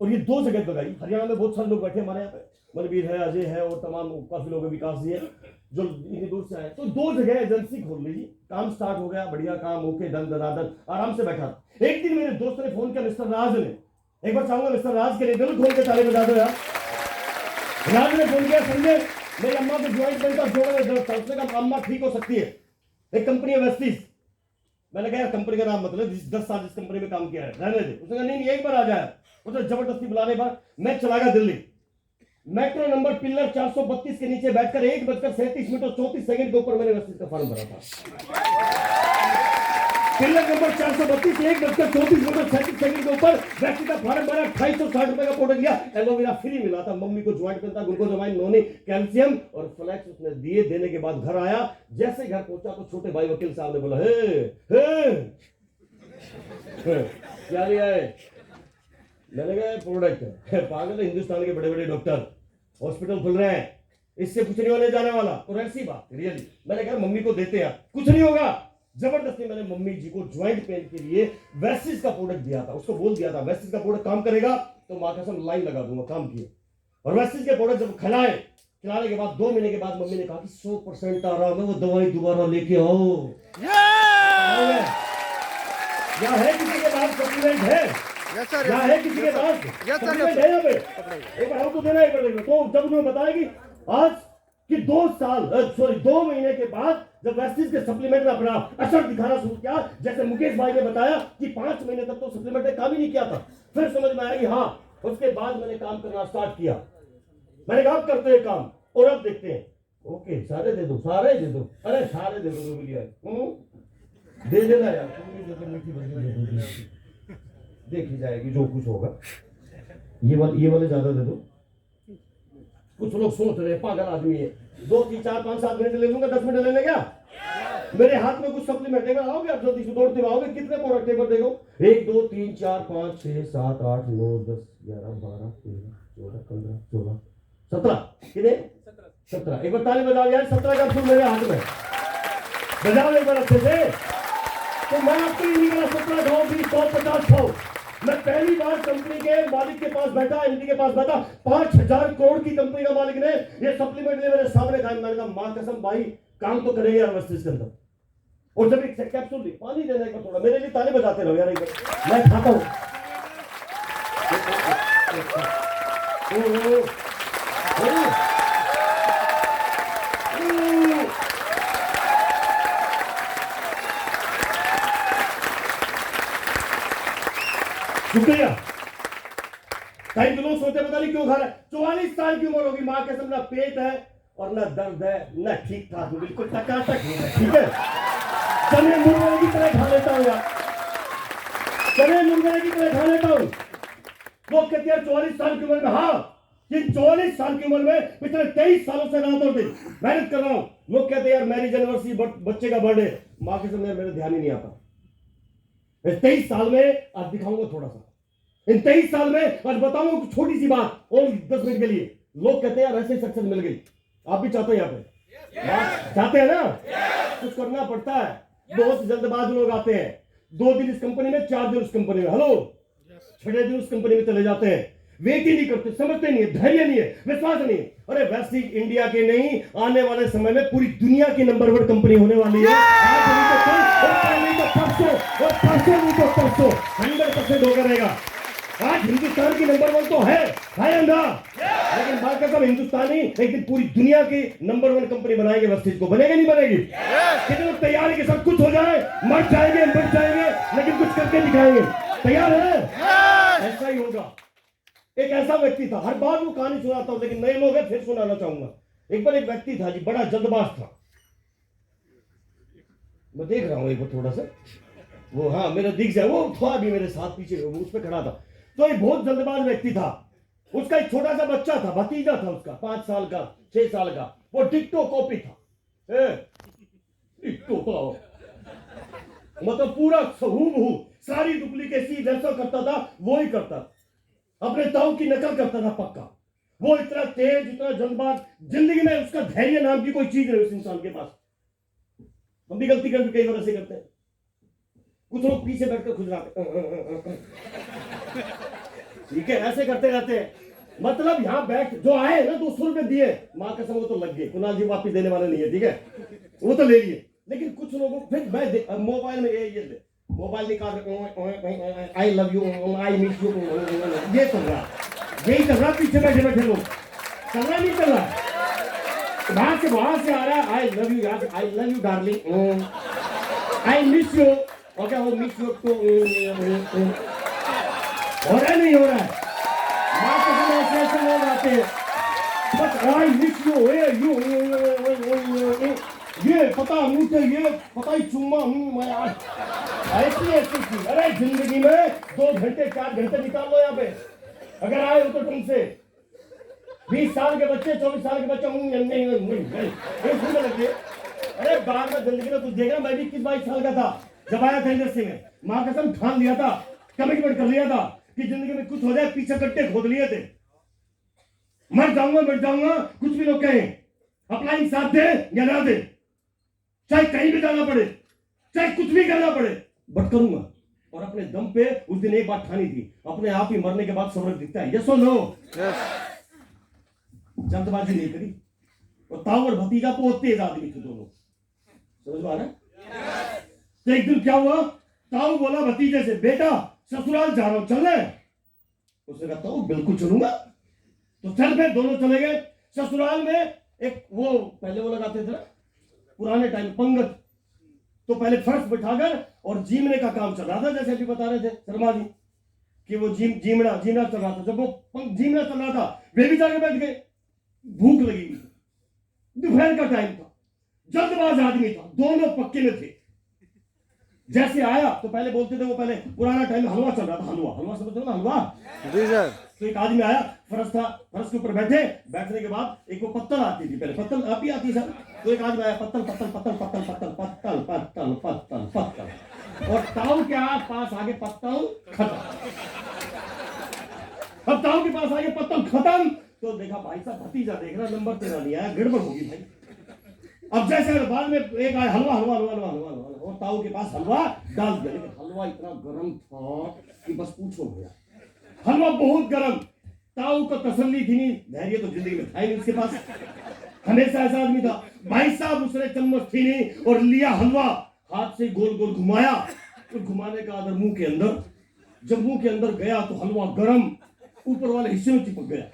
और ये 2 जगह लगाई। हरियाणा में बहुत सारे लोग बैठे हमारे यहाँ पे, मनवीर है, अजय है और तमाम काफी लोग, विकास जी है जो इतनी दूर से आए। तो 2 जगह एजेंसी खोल ली, काम स्टार्ट हो गया, बढ़िया काम होके धन धनाधन आराम से बैठा। एक दिन मेरे दोस्त ने फोन किया, मिस्टर राज ने। एक बार चाहूंगा मिस्टर राज के लिए दिल खोल के ताली बजा दो यार। राज ने फोन किया, संजय मेरी अम्मा को ज्वाइंट पेन का जोड़ में दर्द था। उसने कहा अम्मा ठीक हो सकती है, एक कंपनी है वेस्टिज। मैंने कहा कंपनी का नाम मतलब 10 साल जिस कंपनी में काम किया है रहने दे। उसने कहा नहीं एक बार आ जाए। उसने जबरदस्ती बुलाने बाद मैं चला गया दिल्ली। मेट्रो नंबर पिलर 432 के नीचे बैठकर 1:37 और 34 के ऊपर मैंने वेस्टिज का फॉर्म भरा था। पिलर नंबर 432, 1:34 के ऊपर वेस्टिज का फॉर्म भरा। 250 रुपए का प्रोडक्ट लिया, एलोवेरा फ्री मिला था। मम्मी को ज्वाइंट पेन था, ग्लूकोजामाइन, नोनी, कैल्शियम और फ्लैक्स उसने दिए। देने के बाद घर आया, जैसे घर पहुंचा तो छोटे भाई वकील साहब ने बोला हे क्या लिया है? मैंने कहा प्रोडक्ट। पागल है, हिंदुस्तान के बड़े बड़े डॉक्टर हॉस्पिटल खुल रहे हैं, इससे कुछ नहीं होने जाने वाला। और ऐसी बात रियली, मैंने कहा मम्मी को देते हैं, कुछ नहीं होगा। जबरदस्ती मैंने मम्मी जी को ज्वाइंट पेन के लिए वेस्टिज का प्रोडक्ट दिया था। उसको बोल दिया था वेस्टिज का प्रोडक्ट काम करेगा तो मां कसम लाइन लगा दूंगा। काम किए और वेस्टिज के प्रोडक्ट जब खिलाने के बाद 2 महीने के बाद मम्मी ने कहा कि 100% आराम है, वो दवाई दोबारा लेके आओ। या है किसी के बाद सप्लीमेंट है? Yes, sir. क्या है किसी के पास? Yes, sir. सप्लीमेंट है यहाँ पे? एक बार हमको देना ही पड़ेगा। तो जब उन्होंने बताया कि आज कि 2 महीने के बाद जब वेस्टिज के सप्लीमेंट में अपना असर दिखाना शुरू किया, जैसे मुकेश भाई ने बताया कि 5 महीने तक तो सप्लीमेंट ने काम ही नहीं किया था, फिर समझ में आया कि हाँ, उसके बाद मैंने काम करना स्टार्ट किया। मैंने कहा अब करते हैं काम और अब देखते हैं। ओके, सारे दे दो, सारे दे दो, अरे सारे दे दो जो भी लिया दे देना यार, देखी जाएगी जो कुछ होगा। ये वाले ज्यादा दे दो। कुछ लोग सोच रहे पागल आदमी है, 2 3 4 5 7 मिनट ले लूंगा, 10 मिनट लेने क्या? मेरे हाथ में कुछ सप्लीमेंट है, आओगे आप जल्दी से दौड़ते आओगे। कितने प्रोडक्ट एक बार देखो, 1 2 3 4 5 6 7 8 9 10 11 12 13 14 15 16 17 कितने? 17। एक बार ताली बजाओ यार, 17 कैप्सूल मेरे हाथ में, बजाओ एक बार अच्छे से। तो मैं आपको ये नहीं कहा 17 खाओ 20 खाओ 50 खाओ। मैं पहली बार कंपनी के मालिक के पास बैठा, एमडी के पास बैठा, 5000 करोड़ की कंपनी का मालिक ने ये सप्लीमेंट ले मेरे सामने खाया। मैंने कहा मां कसम भाई काम तो करेंगे यार मस्तिष्क के अंदर। और जब एक कैप्सूल ली, पानी देना एक बार थोड़ा, मेरे लिए ताली बजाते रहो यार एक बार, मैं खाता हूं। शुक्रिया। कई लोग सोचते पता नहीं क्यों खा रहे। 44 साल की उम्र होगी, मां कसम ना पेट है और ना दर्द है, ना ठीक ठाक, बिल्कुल टकाटक है। ठीक है, चने मुर्गे की तरह खा लेता हूं यार, चने मुर्गे की तरह खा लेता हूं। लोग कहते हैं 44 साल की उम्र में, हाँ जिन 44 साल की उम्र में पिछले 23 सालों से रात और दिन मेहनत कर रहा हूं। लोग कहते हैं यार मैरिज एनिवर्सरी, बच्चे का बर्थडे, मां कसम मेरे ध्यान ही नहीं आता। 23 साल में आज दिखाऊंगा थोड़ा सा, इन 23 साल में आज बताऊंगा कुछ छोटी सी बात और 10 मिनट के लिए। लोग कहते हैं यार ऐसे सक्सेस मिल गई, आप भी चाहते हैं यहाँ पे? चाहते हैं ना? कुछ करना पड़ता है। बहुत जल्दबाज लोग आते हैं, 2 दिन इस कंपनी में, 4 दिन उस कंपनी में, हेलो 6 दिन उस कंपनी में चले जाते हैं, वेट ही नहीं करते, समझते नहीं है, धैर्य नहीं है, विश्वास नहीं है। अरे वैसे इंडिया के नहीं, आने वाले समय में पूरी दुनिया की नंबर 1 कंपनी होने वाली है। आज नहीं तो कल, और कल नहीं तो परसों, और परसों नहीं तो परसों 100% होकर रहेगा। आज हिंदुस्तान की नंबर 1 तो है अंधा, लेकिन बात कसम हिंदुस्तानी एक दिन पूरी दुनिया की नंबर 1 कंपनी बनाएंगे। वेस्टिज को बनेगा नहीं बनेगी? कितने लोग तैयारी के साथ, कुछ हो जाए मर जाएंगे, लेकिन कुछ करके दिखाएंगे। तैयार है? ऐसा ही होगा। एक ऐसा व्यक्ति था, हर बार वो कहानी सुनाता हूं, लेकिन नए लोग हैं फिर सुनाना चाहूंगा। एक बार एक व्यक्ति था जी, बड़ा जल्दबाज था। मैं देख रहा हूं एक बार थोड़ा सा, वो हाँ मेरा दिख जाए, वो था अभी मेरे साथ पीछे, वो उस पर खड़ा था। तो एक बहुत जल्दबाज व्यक्ति था। उसका एक छोटा सा बच्चा था, भतीजा था उसका, 5 साल का 6 साल का। वो डिक्टो कॉपी था, डिक्टो मतलब पूरा हूबहू, सारी डुप्लीकेसी जैसा करता था वो ही करता, अपने ताऊ की नकल करता था पक्का। वो इतना तेज, इतना जल्दबाज, जिंदगी में उसका धैर्य नाम की कोई चीज नहीं उस इंसान के पास। हम भी गलती करके कई बार ऐसे करते हैं। कुछ लोग पीछे बैठकर खुजलाते, ठीक है, ऐसे करते रहते हैं। मतलब यहाँ बैठ जो आए ना 200 रुपए दिए, माँ कसम वो तो लग गए, कुणाल जी वापिस देने वाले नहीं है, ठीक है, वो तो ले लिए। लेकिन कुछ लोगों फिर मैं मोबाइल में ये मोबाइल निकाल, I love you, I miss you, ये चल रहा, यही चल रहा। पीछे बैठे बैठे लोग, चल रहा नहीं चल रहा, वहां से आ रहा है, I love you, I love you darling, I miss you, okay वो मिस यू तो हो रहा नहीं हो रहा है। माँ के ऐसे लोग आते हैं, बस आई मिस यू, ये पता मुझे, ये पता ही चुम्मा मैं आज ऐसी चीज। अरे जिंदगी में 2 घंटे 4 घंटे निकाल लो यहाँ पे, अगर आए हो तो तुमसे 20 साल के बच्चे, 24 साल के बच्चे लगे। अरे बार में जिंदगी में तू देखना, मैं भी 21-22 साल का था जब आया था इंडस्ट्री में। माँ कसम ठान लिया था, कमिटमेंट कर लिया था कि जिंदगी में कुछ हो जाए, पीछे कट्टे खोद लिए थे, मर जाऊंगा, कुछ भी लोग कहें, अपना इंसाफ दे या ना दे, चाहे कहीं भी जाना पड़े, चाहे कुछ भी करना पड़े, बट करूंगा। और अपने दम पे उस दिन एक बात ठानी थी, अपने आप ही मरने के बाद सब्र दिखता है। यस और नो? जल्दबाजी नहीं करी। और ताऊ और भतीजा बहुत तेज आदमी थे दोनों, समझ में आ रहा है? तो एक दिन क्या हुआ, ताऊ बोला भतीजे से, बेटा ससुराल जा रहा हूं, चल रहे? उसने कहा तो बिल्कुल चलूंगा। तो चल फिर दोनों चले गए। ससुराल में एक वो पहले वो लगाते थे ना पुराने टाइम पंगत, तो पहले फर्श बिठाकर और जीमने का काम चल रहा था, जैसे अभी बता रहे थे शर्मा जी कि वो जीमना चल रहा था। जब वो जीमना चल रहा था वे भी जाके बैठ गए, भूख लगी हुई, दोपहर का टाइम था, जल्दबाज आदमी था, दोनों पक्के में थे। जैसे आया तो पहले बोलते थे, वो पहले पुराना टाइम में हलवा चल रहा था, हलवा समझते हो ना, हलवा जी सर। तो एक आदमी आया, फर्श था, फर्श के ऊपर बैठे, बैठने के बाद एक वो पत्तल आती थी, पहले पत्तल आप ही आती सर, तो एक आदमी आया, पत्तल पत्तल पत्तल पत्तल पत्तल पत्तल पत्तल पत्तल पत्तल, और ताऊ के पास आगे पत्तल खत्म। अब ताऊ के पास आगे पत्तल खत्म, तो देखा भाई साहब भतीजा देख रहा, नंबर तेरा नहीं आया, गड़बड़ होगी भाई। अब जैसे बाद में एक आया, हलवा हलवा हलवा हलवा हलवा हलवा, और ताऊ के पास हलवा डाल दिया, लेकिन हलवा इतना गर्म था कि बस पूछो भैया, हलवा बहुत गर्म। ताऊ को तसल्ली थी नहीं, धैर्य तो जिंदगी में था ही नहीं उसके पास, हमेशा ऐसा आदमी था। भाई साहब उसने चम्मच थी नहीं और लिया हलवा, हाथ से गोल गोल घुमाया, तो घुमाने का अंदर मुंह के अंदर, जब मुंह के अंदर गया तो हलवा गर्म ऊपर वाले हिस्से में चिपक गया।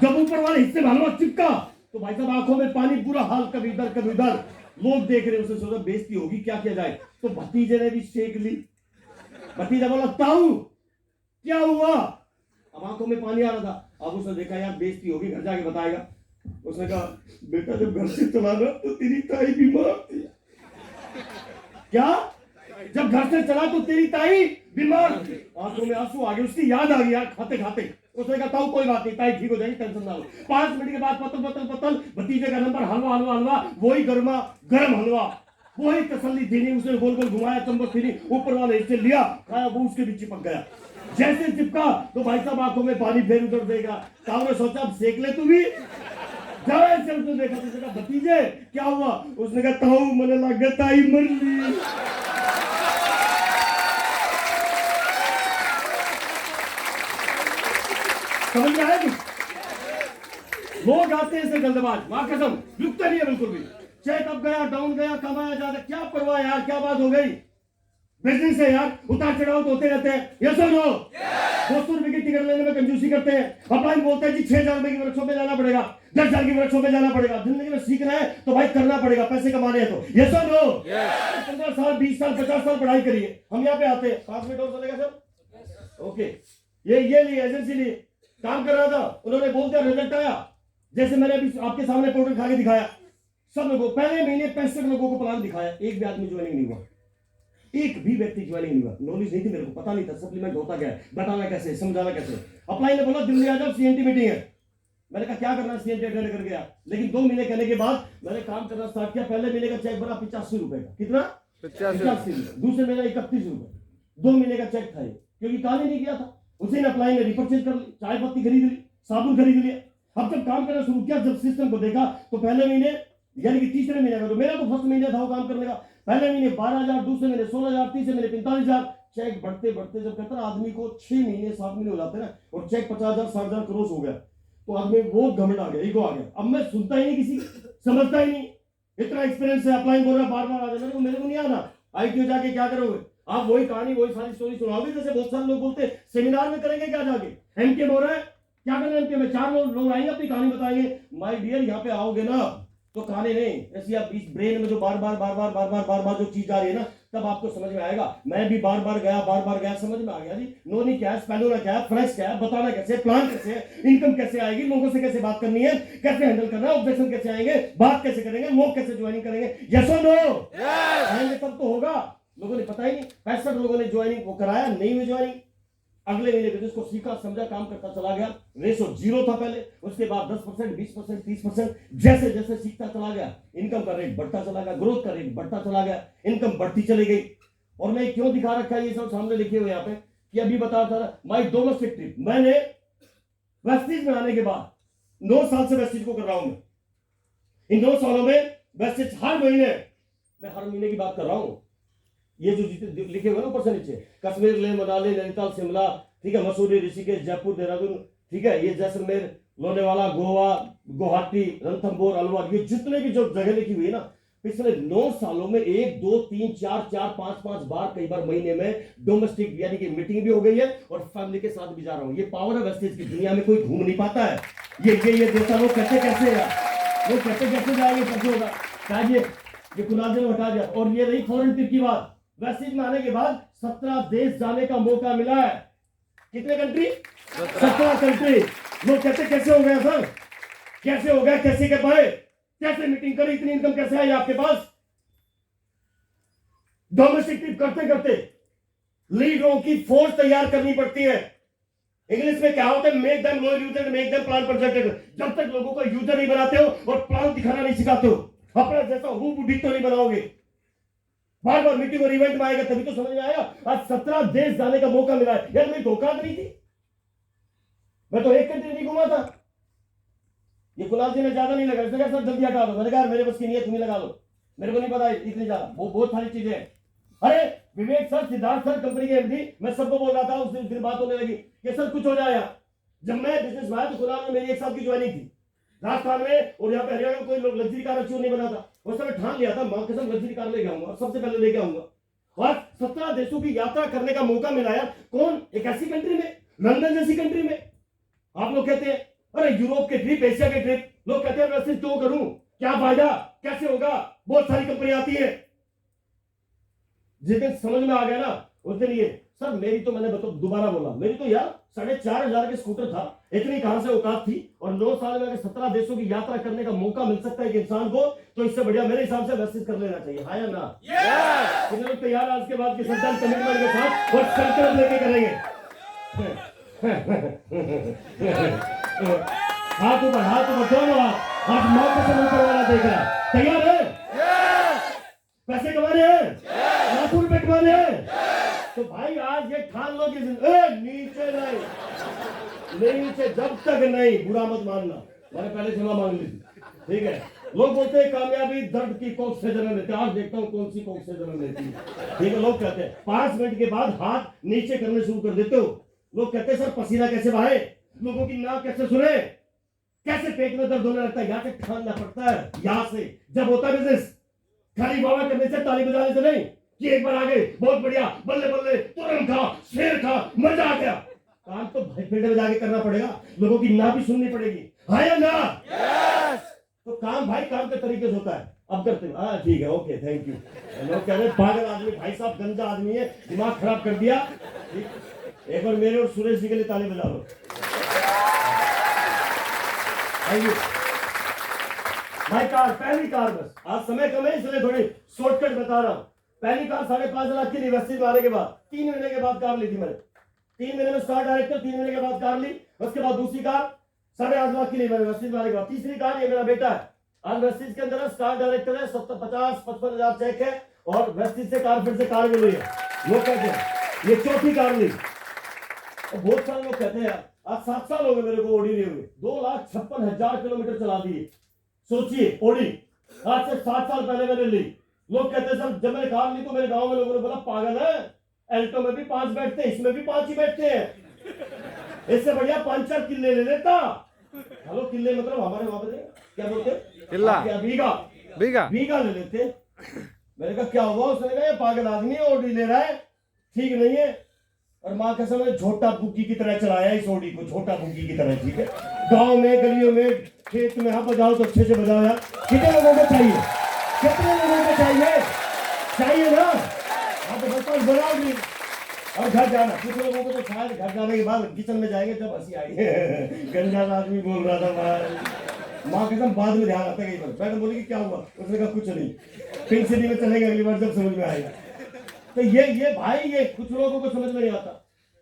जब ऊपर वाले हिस्से में हलवा चिपका तो भाई साहब आंखों में पानी, पूरा हाल, कभी इधर कभी उधर, लोग देख रहे, उसने सोचा बेइज्जती होगी, क्या किया जाए, तो भतीजे ने भी सेक ली। भतीजा बोला ताऊ क्या हुआ, अब आंखों में पानी आ रहा था। अब उसने देखा यार बेइज्जती होगी, घर जाके बताएगा। उसने कहा बेटा जब घर से चला ना तो तेरी ताई बीमार थी। क्या? जब घर से चला तो तेरी ताई बीमार थी। आंखों में आंसू आ गए, उसकी याद आ गई यार खाते खाते। उसने कहा ताऊ कोई बात नहीं, ताई ठीक हो जाएगी, टेंशन ना लो। 5 मिनट के बाद पतल पतल पतल, भतीजे का नंबर, हलवा हलवा हलवा, वही गर्मा गर्म हलवा, वही तसल्ली थी नहीं, उसने गोल गोल घुमाया, चम्मच थी नहीं, ऊपर वाले हिस्से लिया, खाया, वो उसके भी चिपक गया। जैसे चिपका तो भाई साहब आंखों में पानी फिर उधर देगा। ताऊ ने सोचा अब सेक ले तू भी, जरा से उसने देखा, तो कहा भतीजे क्या हुआ, उसने कहा ताऊ मने लग गया ताई मर ली। समझ में आया? लोग आते हैं ऐसे जल्दबाज, मां कसम रुकते नहीं है बिल्कुल भी। चेक अप गया, डाउन गया, कमाया ज्यादा, क्या परवाह यार, क्या बात हो गई, बिजनेस है यार, उतार चढ़ाव तो होते रहते हैं। यस और नो? 200 रुपए की टिकट लेने में कंजूसी करते हैं। अपलाइन बोलते हैं जी 6000 रुपए की वर्कशॉप में जाना पड़ेगा, 10,000 की वर्कशॉप में जाना पड़ेगा। जिंदगी में सीखना है तो भाई करना पड़ेगा, पैसे कमाने हैं तो। यस और नो? 15 साल 20 साल 50 साल पढ़ाई करिए, हम यहाँ पे आते हैं। 5 मिनट और चलेगा सर? ओके, ये लिए एजेंसी लिए काम कर रहा था, उन्होंने बोल दिया रिजल्ट आया, जैसे मैंने अभी आपके सामने पाउडर खा के दिखाया, सब लोगों पहले महीने 65 लोगों को प्लान दिखाया, एक भी आदमी ज्वाइनिंग नहीं हुआ, एक भी व्यक्ति ज्वाइनिंग नहीं हुआ। नॉलेज नहीं थी मेरे को, पता नहीं था सप्लीमेंट होता क्या है, बताना कैसे, समझाना कैसे। अप्लाई ने बोला दिल्ली आ जाओ, सीएनटी मीटिंग है। मैंने कहा क्या करना, सीएनटी अटेंड कर गया। लेकिन 2 महीने कहने के बाद मैंने काम करना स्टार्ट किया। पहले महीने का चेक बना 85 रुपए का, कितना? 85। दूसरे महीने 31 रुपए, 2 महीने का चेक था ये, क्योंकि काम ही नहीं किया था। उसी ने अप्लाई ने रिपर्चेज कर ली, चाय पत्ती खरीद ली, साबुन खरीद लिया। अब जब काम करना शुरू किया, जब सिस्टम को देखा तो पहले महीने यानी कि तीसरे महीने का, तो मेरा तो फर्स्ट महीने था वो काम करने का, पहले महीने 12,000, दूसरे महीने 16,000, तीसरे महीने 45,000। चेक बढ़ते बढ़ते जब कहता ना आदमी को 6 महीने 7 महीने हो जाते ना, और चेक 50,000 60,000 क्रॉस हो गया, तो आदमी वो घमंड आ गया, ईगो आ गया। अब मैं सुनता ही नहीं किसी, समझता ही नहीं, इतना एक्सपीरियंस है, अप्लाई बोल रहा बार बार आ जाए, मेरे को नहीं आना। आईटीओ जाके क्या करोगे आप, वही कहानी वही सारी स्टोरी सुनाओगे, जैसे बहुत सारे लोग बोलते हैं सेमिनार में करेंगे क्या जाके, एमके बोल रहा है क्या करना है, एमके में 4 लोग आएंगे अपनी कहानी बताएंगे। माय डियर यहाँ पे आओगे ना तो कहानी नहीं, ऐसी आप इस ब्रेन में जो बार बार जो चीज आ रही है ना, तब आपको समझ में आएगा। मैं भी बार बार गया, समझ में आ गया जी। नोनी क्या है, स्पेलोना क्या है, फ्रेश क्या है, बताना कैसे, प्लान कैसे है, इनकम कैसे आएगी, लोगों से कैसे बात करनी है, कैसे हैंडल करना है, ऑब्जेक्शन कैसे आएंगे, बात कैसे करेंगे, लोग कैसे ज्वाइनिंग करेंगे। यस और नो? आएंगे तब तो होगा। लोगों ने पता ही नहीं, 65 लोगों ने ज्वाइनिंग को कराया, नहीं हुई ज्वाइनिंग। अगले महीने बिजनेस को सीखा, समझा, काम करता चला गया। रेशो 0 था पहले, उसके बाद 10%, 20%, 30%, जैसे जैसे सीखता चला गया, इनकम का रेट बढ़ता चला गया, ग्रोथ का रेट बढ़ता चला गया, इनकम बढ़ती चली गई। और मैं क्यों दिखा रखा है ये सब सामने लिखे हुए यहाँ पे, कि अभी बता था माई डोमेस्टिक ट्रिप, मैंने वेस्टिज में आने के बाद 9 साल से वेस्टिज को कर रहा हूं मैं। इन 9 सालों में वेस्टिज हर महीने, मैं हर महीने की बात कर रहा हूं, ये जो लिखे हुए ना ऊपर से नीचे, कश्मीर, लेह, मनाली, नैनीताल, शिमला, ठीक है, मसूरी, ऋषिकेश, जयपुर, देहरादून, ठीक है, ये जैसलमेर, लोनावाला, गोवा, गुवाहाटी, रणथंबोर, अलवर, ये जितने भी जो जगह लिखी हुई है ना, पिछले 9 सालों में 1 2 3 4 4 5 5 बार, कई बार महीने में डोमेस्टिक यानी कि मीटिंग भी हो गई है और फैमिली के साथ भी जा रहा हूं। ये पावर है वेस्टेज की, दुनिया में कोई घूम नहीं पाता है। ये देता लोग कैसे कैसे यार, लोग कैसे कैसे जाएंगे, कैसे होगा। चाहिए ये कुनाल ने हटा दिया। और ये रही फॉरेन ट्रिप की बात। वेस्टेज में आने के बाद 17 देश जाने का मौका मिला है। कितने कंट्री? 17 कंट्री। लोग कहते कैसे हो गया सर, कैसे हो गया, कैसे कर पाए, कैसे मीटिंग करी, इतनी इनकम कैसे आई आपके पास? डोमेस्टिक ट्रिप करते करते लीडरों की फोर्स तैयार करनी पड़ती है। इंग्लिश में क्या होता है, make them low user, make them plan project. जब तक लोगों को यूजर नहीं बनाते हो और प्लान दिखाना नहीं सिखाते हो, अपना जैसा हूं बुढ़ी तो नहीं बनाओगे। बार बार मीटिंग और इवेंट में आएगा तभी तो समझ में आएगा। आज 17 देश जाने का मौका मिला है यार, मेरी धोखा नहीं थी, मैं तो एक कंट्री नहीं घुमा था। ये कुणाल जी ने ज्यादा नहीं लगा, इसने कहा सर जल्दी हटा दो। मैंने कहा मेरे बस की नहीं है, तुम ही लगा लो, मेरे को नहीं पता इतनी ज्यादा, वो बहुत सारी चीजें हैं। अरे विवेक सर, सिद्धार्थ सर कंपनी के एमडी, मैं सबको बोल रहा था, उस दिन बात होने लगी कि सर कुछ हो जाएगा। जब मैं बिजनेस में आया तो कुणाल में मेरी 1 साल की ज्वाइनिंग थी राजस्थान में, और यहाँ पे हरियाणा में कोई लोग लग्जरी कार अचीव नहीं बना था। उस समय ठान लिया था, मां कसम लग्जरी कार लेके आऊंगा, सबसे पहले लेके आऊंगा। और 17 देशों की यात्रा करने का मौका मिला यार। कौन? एक ऐसी कंट्री में, लंदन जैसी कंट्री में। आप लोग कहते हैं अरे यूरोप के ट्रिप, एशिया के ट्रिप, लोग कहते हैं वैसे क्यों करूं, क्या फायदा, कैसे होगा, बहुत सारी कंपनी आती है। जिस दिन समझ में आ गया ना उस दिन ये सर मेरी तो, मैंने दोबारा बोला, मेरी तो यार 4,500 के स्कूटर था, इतनी कहां से औकात थी। और 9 साल में अगर 17 देशों की यात्रा करने का मौका मिल सकता है कि इंसान को, तो इससे बढ़िया मेरे हिसाब से वैसे कर लेना चाहिए। हाँ या ना? कितने लोग तैयार आज के बाद की संतान कमिटमेंट के साथ और संकल्प लेके करेंगे? हाथ ऊपर दोनों हाथ, आज मौके से मुंह करवाना देख रहा है। तैयार है? पैसे कमा रहे हैं, लाखों रुपए कमा रहे हैं, तो भाई आज ये ठान लो कि नीचे नहीं, नीचे जब तक नहीं, बुरा मत मानना, मैंने पहले क्षमा मांग ली थी, ठीक है। लोग बोलते हैं कामयाबी दर्द की कोख से जन्म लेती है, आज देखता हूँ कौन सी कोख से जन्म लेती है, ठीक है। लोग कहते हैं 5 मिनट के बाद हाथ नीचे करने शुरू कर देते हो। लोग कहते हैं सर पसीना कैसे बहाए, लोगों की नाक कैसे सुने, कैसे पेट में दर्द होने लगता है, यहाँ से ठानना पड़ता है। यहाँ से जब होता है बिजनेस, खाली बाबा करने से, ताली बजाने से नहीं कि एक बार आ गए बहुत बढ़िया, बल्ले बल्ले, तुरंत खा, शेर खा, मजा आ गया। काम तो भाई फील्ड में जाके करना पड़ेगा, लोगों की ना भी सुननी पड़ेगी। हाँ या ना? तो काम भाई काम के तरीके से होता है। अब करते हैं, हाँ ठीक है, ओके थैंक यू। लोग कह रहे पागल आदमी, भाई साहब गंदा आदमी है, दिमाग खराब कर दिया। एक बार मेरे और सुरेश जी के लिए ताली बजा लो। Thank you. भाई कार, पहली कार, बस आज समय कम है इसलिए थोड़ी शॉर्टकट बता रहा हूं। पहली कार 5.5 लाख की यूनिवर्सिटी में आने के बाद 3 महीने के बाद कार ली थी मैंने। 3 महीने में स्टार डायरेक्टर, 3 महीने के बाद कार ली। उसके बाद दूसरी कार 8.5 लाख की ली मैंने यूनिवर्सिटी में आने के बाद। तीसरी कार ये मेरा बेटा है, आज वेस्टिज के अंदर स्टार डायरेक्टर है, 50-55 हजार चेक है, और वेस्टिज से कार, फिर से कार मिल रही है। लोग कहते हैं ये चौथी कार ली। और बहुत सारे लोग कहते हैं आज 7 साल हो गए मेरे को ओडी लिए हुए, 2,56,000 किलोमीटर चला दिए। सोचिए ओडी आज से 7 साल पहले मैंने ली। लोग कहते हैं सर जब मैंने कार ली तो मेरे गांव में लोगों ने बोला पागल है, एल्टो में भी 5 बैठते हैं, इसमें भी 5 ही बैठते हैं, इससे बढ़िया 5-4 किले ले लेता। हेलो किले मतलब हमारे वहां पे क्या बोलते हैं, किला, बीघा ले लेते। मैंने कहा क्या हुआ, उसने कहा ये पागल आदमी है, ओडी ले रहा है, ठीक नहीं है। और माँ कसम है झोटा बुक्की की तरह चलाया इस ओडी को, झोटा बुक्की की तरह, ठीक है। गांव में, गलियों में, खेत में, हाँ बजाओ तो अच्छे से बजाओ यार। कितने लोगों को चाहिए, कितने लोगों को चाहिए ना? हाँ तो बस बनाओ भी और घर जाना। कुछ लोगों को तो शायद घर जाने के बाद किचन में जाएंगे जब हंसी आएगी। गंजा आदमी बोल रहा था भाई, माँ कसम बाद में ध्यान आता है कई बार। मैंने बोली कि क्या हुआ, उसने कहा कुछ नहीं, पिंक सिटी में चलेंगे अगली बार जब समझ में आएगा। तो ये भाई ये कुछ लोगों को समझ में नहीं आता।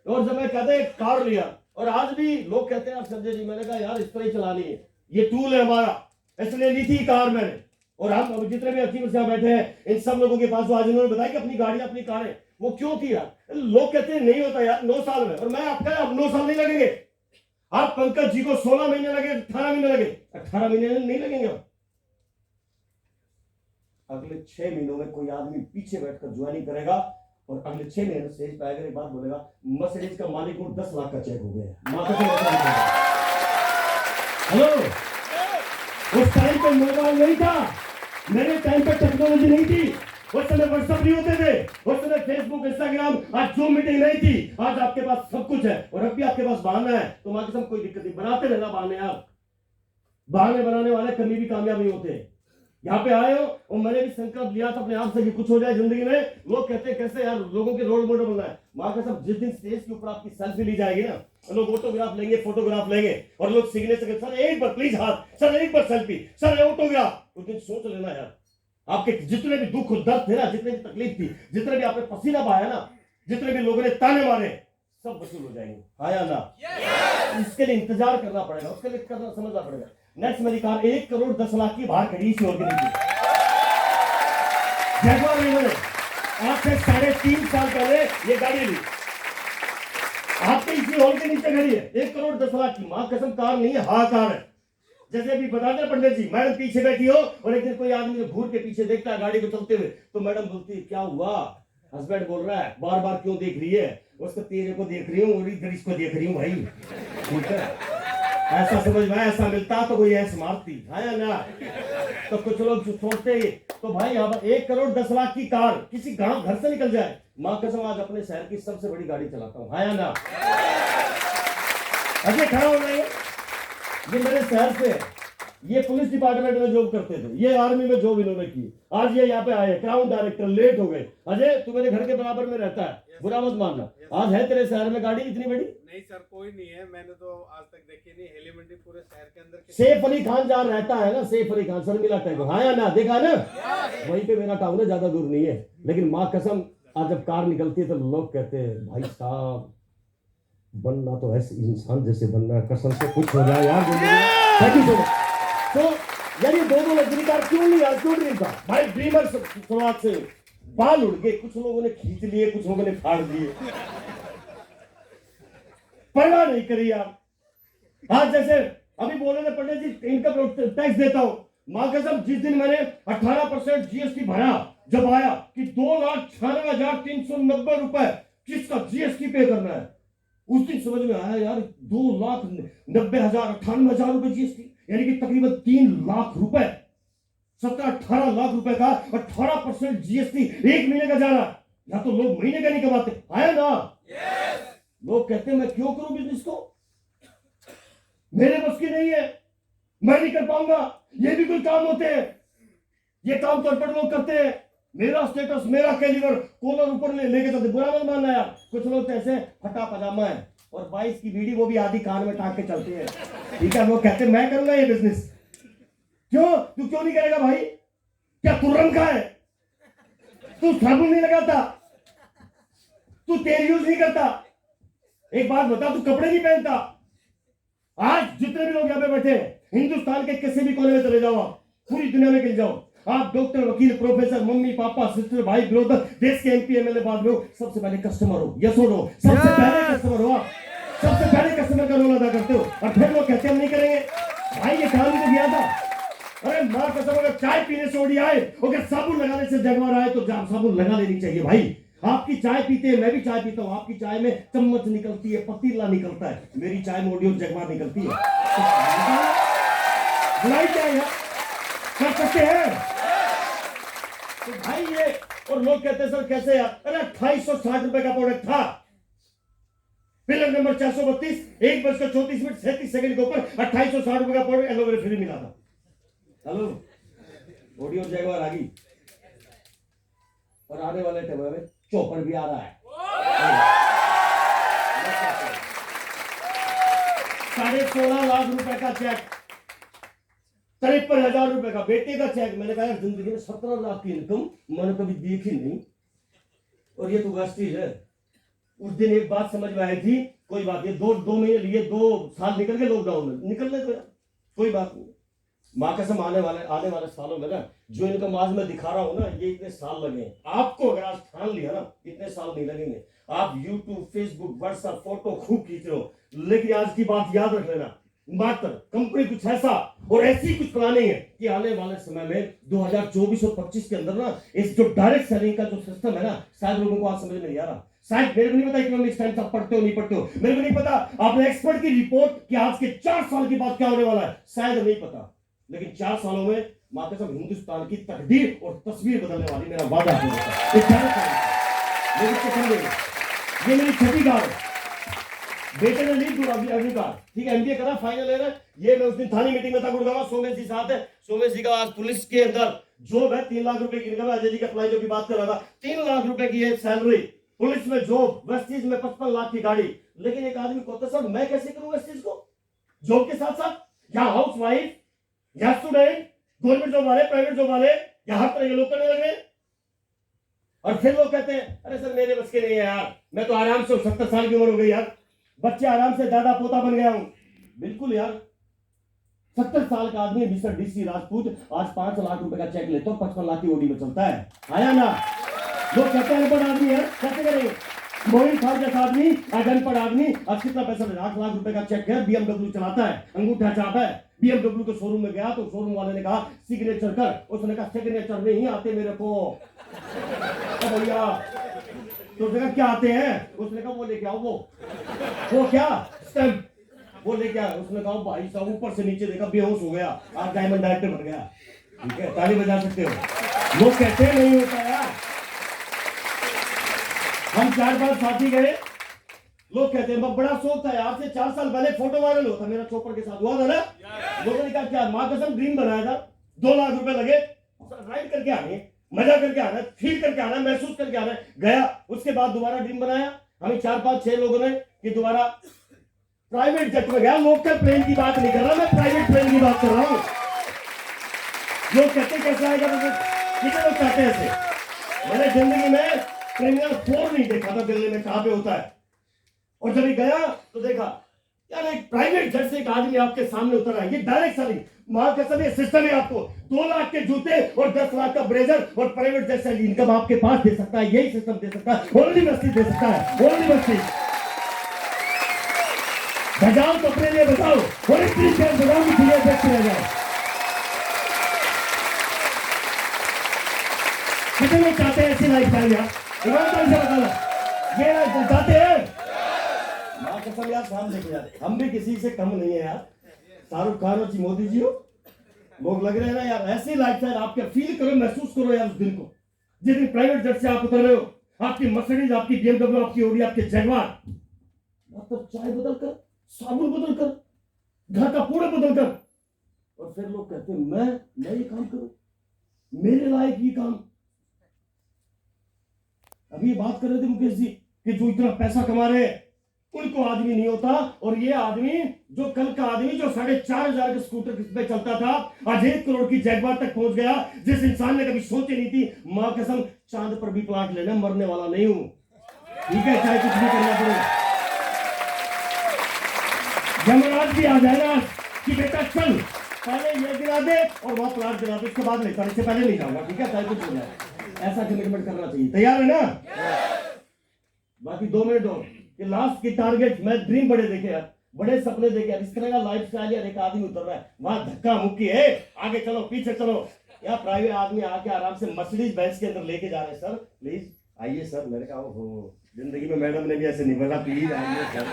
और जब मैं कहते हैं कार लिया, और आज भी लोग कहते हैं संजय जी, मैंने कहा यार इस तरह ही चलानी है, ये टूल है हमारा, इसलिए ली थी कार मैंने। और हम जितने भी अचीवर्स यहाँ बैठे हैं, इन सब लोगों के पास आज इन्होंने बताया कि अपनी गाड़ी, अपनी कारें, वो क्यों थी यार? लोग कहते हैं नहीं होता यार 9 साल में, और मैं आपका अब 9 साल नहीं लगेंगे। आप पंकज जी को 16 महीने लगे, 18 महीने लगे, 18 महीने नहीं लगेंगे। अगले 6 महीनों में कोई आदमी पीछे बैठकर ज्वाइनिंग करेगा और अगले 6 महीने स्टेज पे आएगा, एक बात बोलेगा, मर्सिडीज का मालिक को 10 लाख का चेक हो गया। हेलो, उस टाइम पे मोबाइल नहीं था, मेरे टाइम पे टेक्नोलॉजी नहीं थी, उस समय व्हाट्सएप नहीं होते थे, उस समय फेसबुक इंस्टाग्राम, आज जूम मीटिंग नहीं थी। आज आपके पास सब कुछ है और अब भी आपके पास बहाना है, तो मां कसम कोई दिक्कत नहीं, बनाते रहना बहाने। आप बहाने बनाने वाले कभी भी कामयाब नहीं होते। यहाँ पे आए हो और मैंने भी संकल्प लिया था अपने आप से कि कुछ हो जाए जिंदगी में। लोग कहते हैं कैसे यार लोगों के रोल मॉडल बनना है। मां कसम जिस दिन स्टेज के ऊपर आपकी सेल्फी ली जाएगी ना, लोग ऑटोग्राफ लेंगे, फोटोग्राफ लेंगे और लोग सीखने से सर एक बार प्लीज हाथ, सर एक बार सेल्फी, सर ऑटोग्राफ। उस दिन सोच लेना यार, आपके जितने भी दुख दर्द थे ना, जितनी भी तकलीफ थी, जितने भी आपने पसीना बहाया ना, जितने भी लोगों ने ताने मारे, सब वसूल हो जाएंगे। हाँ या ना? इसके लिए इंतजार करना पड़ेगा, उसके लिए करना समझना पड़ेगा। नेक्स्ट मेरी कार 1 करोड़ 10 लाख की बाहर खड़ी इसी हॉल के नीचे। जगवार इन्होंने आज से 3.5 साल पहले ये गाड़ी ली, आपके इसी हॉल के नीचे खड़ी है। 1 करोड़ 10 लाख की, मां कसम कार नहीं है, हाँ कार है। जैसे अभी बताते पंडित जी, मैडम पीछे बैठी हो और एक दिन कोई आदमी घूर के पीछे देखता है गाड़ी को चलते हुए, तो मैडम बोलती है क्या हुआ, हस्बैंड बोल रहा है बार बार क्यों देख रही है, उसको तेरे को देख रही हूँ और इधर इसको देख रही हूँ भाई, ठीक है। ऐसा समझ में ऐसा मिलता तो कोई ऐसे मारती है या ना? तो कुछ लोग सोचते तो भाई यहाँ पर 1 करोड़ 10 लाख की कार किसी गांव घर से निकल जाए, मां कसम आज अपने शहर की सबसे बड़ी गाड़ी चलाता हूँ। हाँ या ना? अजय खड़ा हो गए, ये मेरे शहर से, ये पुलिस डिपार्टमेंट में जॉब करते थे, ये आर्मी में जॉब इन्होंने की, आज ये यहाँ पे आए क्राउन डायरेक्टर, लेट हो गए। अजय तू मेरे घर के बराबर में रहता है, बुरा मत मानना। आज है तेरे शहर में गाड़ी इतनी बड़ी? नहीं सर कोई नहीं है, मैंने तो आज तक देखी नहीं। हेलीमंडी पूरे शहर के अंदर सैफ अली खान जहाँ रहता है ना, सैफ अली खान शर्मिला टैगोर, हाँ या ना? देखा ना, वहीं पे मेरा टाउन है, ज्यादा दूर नहीं है। लेकिन माँ कसम आज जब कार निकलती है तो लोग कहते हैं भाई साहब बनना तो ऐसे इंसान जैसे बनना है, कसम से कुछ हो जाए यार। Thank you so much. तो यार ये 2-2 लग्जरी कार क्यों नहीं यार, क्यों नहीं था भाई? ड्रीमर समाज से बाल उड़ गए, कुछ लोगों ने खींच लिए, कुछ लोगों ने फाड़ दिए, परवाह नहीं करी यार। आज जैसे अभी बोले थे पंडित जी इनकम टैक्स देता हूं, मां कसम जिस दिन मैंने 18% जीएसटी भरा, जब आया कि 2,96,390 रुपए किसका जीएसटी पे करना है, उस दिन समझ में आया यार 2,90,000 रुपए जीएसटी, यानी कि तकरीबन 3 लाख रुपए, 17-18 लाख रुपए का 18% जीएसटी एक महीने का जा रहा है। या तो लोग महीने का नहीं कमाते, आया ना? लोग कहते हैं मैं क्यों करूं बिजनेस को, मेरे बस की नहीं है, मैं नहीं कर पाऊंगा। ये भी कोई काम होते हैं, ये काम तो अनपढ़ लोग करते हैं। मेरा स्टेटस, मेरा कैलिबर, कॉलर ऊपर लेके चलते, बुरा मत मानना यार। कुछ लोग ऐसे फटा पजामा है और 22 की बीड़ी वो भी आधी कान में टांग के चलते हैं, ठीक है। लोग कहते हैं मैं करूंगा ये बिजनेस, क्यों? तू क्यों नहीं करेगा भाई? क्या तू रंग का है? तू साबुन नहीं लगाता, तू तेल यूज नहीं करता, एक बात बता तू कपड़े नहीं पहनता। आज जितने भी लोग यहाँ पे बैठे हैं, हिंदुस्तान के किसी भी कोने में चले जाओ, आप पूरी दुनिया में गिर जाओ, आप डॉक्टर, वकील, प्रोफेसर, मम्मी पापा, सिस्टर, भाई, ब्रदर, देश के एमपी एमएलए बाद में हो, सबसे पहले कस्टमर हो, यस और नो, सबसे पहले कस्टमर हो आप, सबसे पहले कस्टमर का रोल अदा करते हो। और फिर लोग कहते हम नहीं करेंगे भाई, ये काम तो किया था। अरे माँ कसम, अगर चाय पीने से ओडी आए, अगर साबुन लगाने से जगवार आए तो साबुन लगा लेनी चाहिए भाई। आपकी चाय पीते हैं, मैं भी चाय पीता हूं, आपकी चाय में चम्मच निकलती है, पतीला निकलता है, मेरी चाय में ओडी और जगवार निकलती है। बुलाई क्या है, कर सकते हैं तो भाई ये। और लोग कहते हैं सर कैसे यार, अरे 2860 रुपए का प्रोडक्ट था, पिलर नंबर 432, 1:34 37 सेकंड के ऊपर 2860 रुपए का प्रोडक्ट एलोवेरा फ्री मिला था। हेलो, ओडी और जगवार आ गई और आने वाले टाइम में चौपर भी आ रहा है। 16.5 लाख रुपए का चेक, 53,000 रुपए का बेटे का चेक। मैंने कहा यार जिंदगी में 17 लाख की इनकम मैंने कभी देखी नहीं, और ये तो वेस्टेज है। उस दिन एक बात समझ में आई थी, कोई बात नहीं, 2 महीने लिए, 2 साल निकल गए लॉकडाउन में, निकलने को कोई बात नहीं। माँ कसम आने वाले सालों में ना, जो इनकम आज मैं दिखा रहा हूं ना, ये इतने साल लगे आपको। अगर आज ठान लिया ना, इतने साल नहीं लगेंगे। आप यूट्यूब, फेसबुक, व्हाट्सएप फोटो खूब खींच रहे हो, लेकिन आज की बात याद रख लेना, मात्र कंपनी कुछ ऐसा और ऐसी कुछ प्लानिंग है कि आने वाले समय में 2024 और 25 के अंदर ना, इस जो डायरेक्ट सेलिंग का जो सिस्टम है ना, शायद लोगों को आज समझ में नहीं आ रहा। शायद मेरे को नहीं पता इकोनॉमिक्स टाइम्स आप पढ़ते हो नहीं पढ़ते हो, मेरे को नहीं पता आपने एक्सपर्ट की रिपोर्ट कि आज के 4 साल की बात क्या होने वाला है, शायद नहीं पता। लेकिन 4 सालों में माँ कसम हिंदुस्तान की तकदीर और तस्वीर बदलने वाली मेरा वादा है ये मेरी छठी कार है। बेटे ने ली अगली कार, ठीक है, एमबीए करा, फाइनल ईयर है। ये मैं उस दिन थानी मीटिंग में था गुड़गांव, सोमेश जी साथ है। सोमेश जी का आज पुलिस के अंदर जॉब है, 3 लाख रुपए की इनकम है। अजय जी का अप्लाई जो की बात कर रहा था, 3 लाख रुपए की है सैलरी, पुलिस में जॉब, वेस्टीज में 55 लाख की गाड़ी। लेकिन एक आदमी को सर मैं कैसे करूंगा इस चीज को, जॉब के साथ साथ, या हाउस वाइफ, या स्टूडेंट, गवर्नमेंट जॉब वाले, प्राइवेट जॉब वाले, या हर तरह के लोग करने लगे। और फिर लोग कहते हैं अरे सर मेरे बस के नहीं है यार, मैं तो आराम से 70 साल की उम्र हो गई यार, बच्चे आराम से दादा पोता बन गया हूं। बिल्कुल यार, 70 साल का आदमी मिस्टर डीसी राजपूत आज 5 लाख रुपए का चेक लेता, 55 लाख की ओडी में चलता है, आया ना। लोग कहते हैं अनपढ़ आदमी है, कैसे करेंगे। मोइन खान जैसा आदमी आज अनपढ़ आदमी आज कितना पैसा, 8 लाख रुपए का चेक है, बीएमडब्ल्यू चलाता है, अंगूठा छाप है। बीएमडब्ल्यू के शोरूम में गया तो शोरूम वाले ने कहा सिग्नेचर कर, उसने कहा सिग्नेचर नहीं आते मेरे को। भैया तो उसने कहा क्या आते हैं, उसने कहा वो लेके आओ, वो क्या स्टैम्प, वो लेके आया। उसने कहा भाई साहब ऊपर से नीचे देखा, बेहोश हो गया, आज डायमंड डायरेक्टर बन गया। ठीक है, ताली बजा सकते हो। लोग कहते हैं नहीं होता यार। हम 4-5 साथी गए, लोग कहते हैं बड़ा शौक था यार से 4 साल पहले फोटो वायरल होता मेरा, चोपड़ के साथ हुआ था ना। लोगों ने कहा क्या माँ कसम ड्रीम बनाया था, 2 लाख रुपए लगे, राइड करके आने, मजा करके आना, फील करके आना, महसूस करके आना। गया, उसके बाद दोबारा ड्रीम बनाया। हमें 4-5-6 लोगों ने कि दोबारा प्राइवेट जेट में गया। लोकल प्लेन की बात नहीं कर रहा मैं, प्राइवेट प्लेन की बात कर रहा हूं। लोग कहते कैसा आएगा, कितने लोग चाहते हैं ऐसे। मैंने जिंदगी में टर्मिनल 4 नहीं देखा था दिल्ली में, कहां पे होता है। और जब गया तो देखा यार एक प्राइवेट जेट से एक आदमी आपके सामने उतर है, ये डायरेक्ट सेलिंग, मां कसम ये सिस्टम है। आपको 2 लाख के जूते और 10 लाख का ब्रेजर और प्राइवेट जेट से इनकम आपके पास दे सकता है, यही सिस्टम दे सकता है, ओनली मस्ती दे सकता है, ओनली मस्ती। बजाओ तो अपने लिए बजाओ, और एक चीज बजाओ कि दुनिया देखते रह जाए। कितने लोग चाहते हैं ऐसी लाइफ स्टाइल यार, ईमानदारी से बताना, ये लाइफ चाहते हैं। मां कसम यार हम देखे जाते, हम भी किसी से कम नहीं है यार। शाहरुख खान और मोदी जी हो, लोग लग रहे हैं ना यार, ऐसी लाइफ स्टाइल आप क्या फील करो, महसूस करो यार उस दिन को, जिस दिन प्राइवेट जेट से आप उतर रहे हो, आपकी मर्सिडीज, आपकी बीएमडब्ल्यू, आपकी ओडी, आपके जगवार, मतलब चाय बदल कर, साबुन बदल कर, घर का पूरा बदल कर। और फिर लोग कहते हैं मैं ये काम करूं, मेरे लायक ये काम। अभी बात कर रहे थे मुकेश जी कि जो इतना पैसा कमा रहे हैं उनको आदमी नहीं होता, और ये आदमी जो कल का आदमी जो 4,500 के स्कूटर पे चलता था आज 1 करोड़ की जैगवार तक पहुंच गया, जिस इंसान ने कभी सोची नहीं थी। मां कसम चांद पर भी प्लाट लेना, मरने वाला नहीं हूं, ठीक है, चाहे कुछ भी करना पड़े। यमराज भी आ जाए ना कि बेटा चल पहले ये गिरा दे और वहां प्लाट गिरा दे, उसके बाद लेता, इससे पहले नहीं जाऊंगा, ठीक है, चाहे कुछ हो जाए। ऐसा कमिटमेंट करना चाहिए। तैयार है ना? बाकी 2 मिनट और कि लास्ट की टारगेट, मैं ड्रीम बड़े देखे यार, बड़े सपने देखे यार, इस तरह का लाइफ स्टाइल यार। एक आदमी उतर रहा है वहां, धक्का मुक्की है, आगे चलो पीछे चलो यार। प्राइवेट आदमी आके आराम से मर्सिडीज बेंज के अंदर लेके जा रहे हैं, सर प्लीज आइए सर। मैंने कहा ओहो, जिंदगी में मैडम ने भी ऐसे नहीं बोला, प्लीज आइए सर,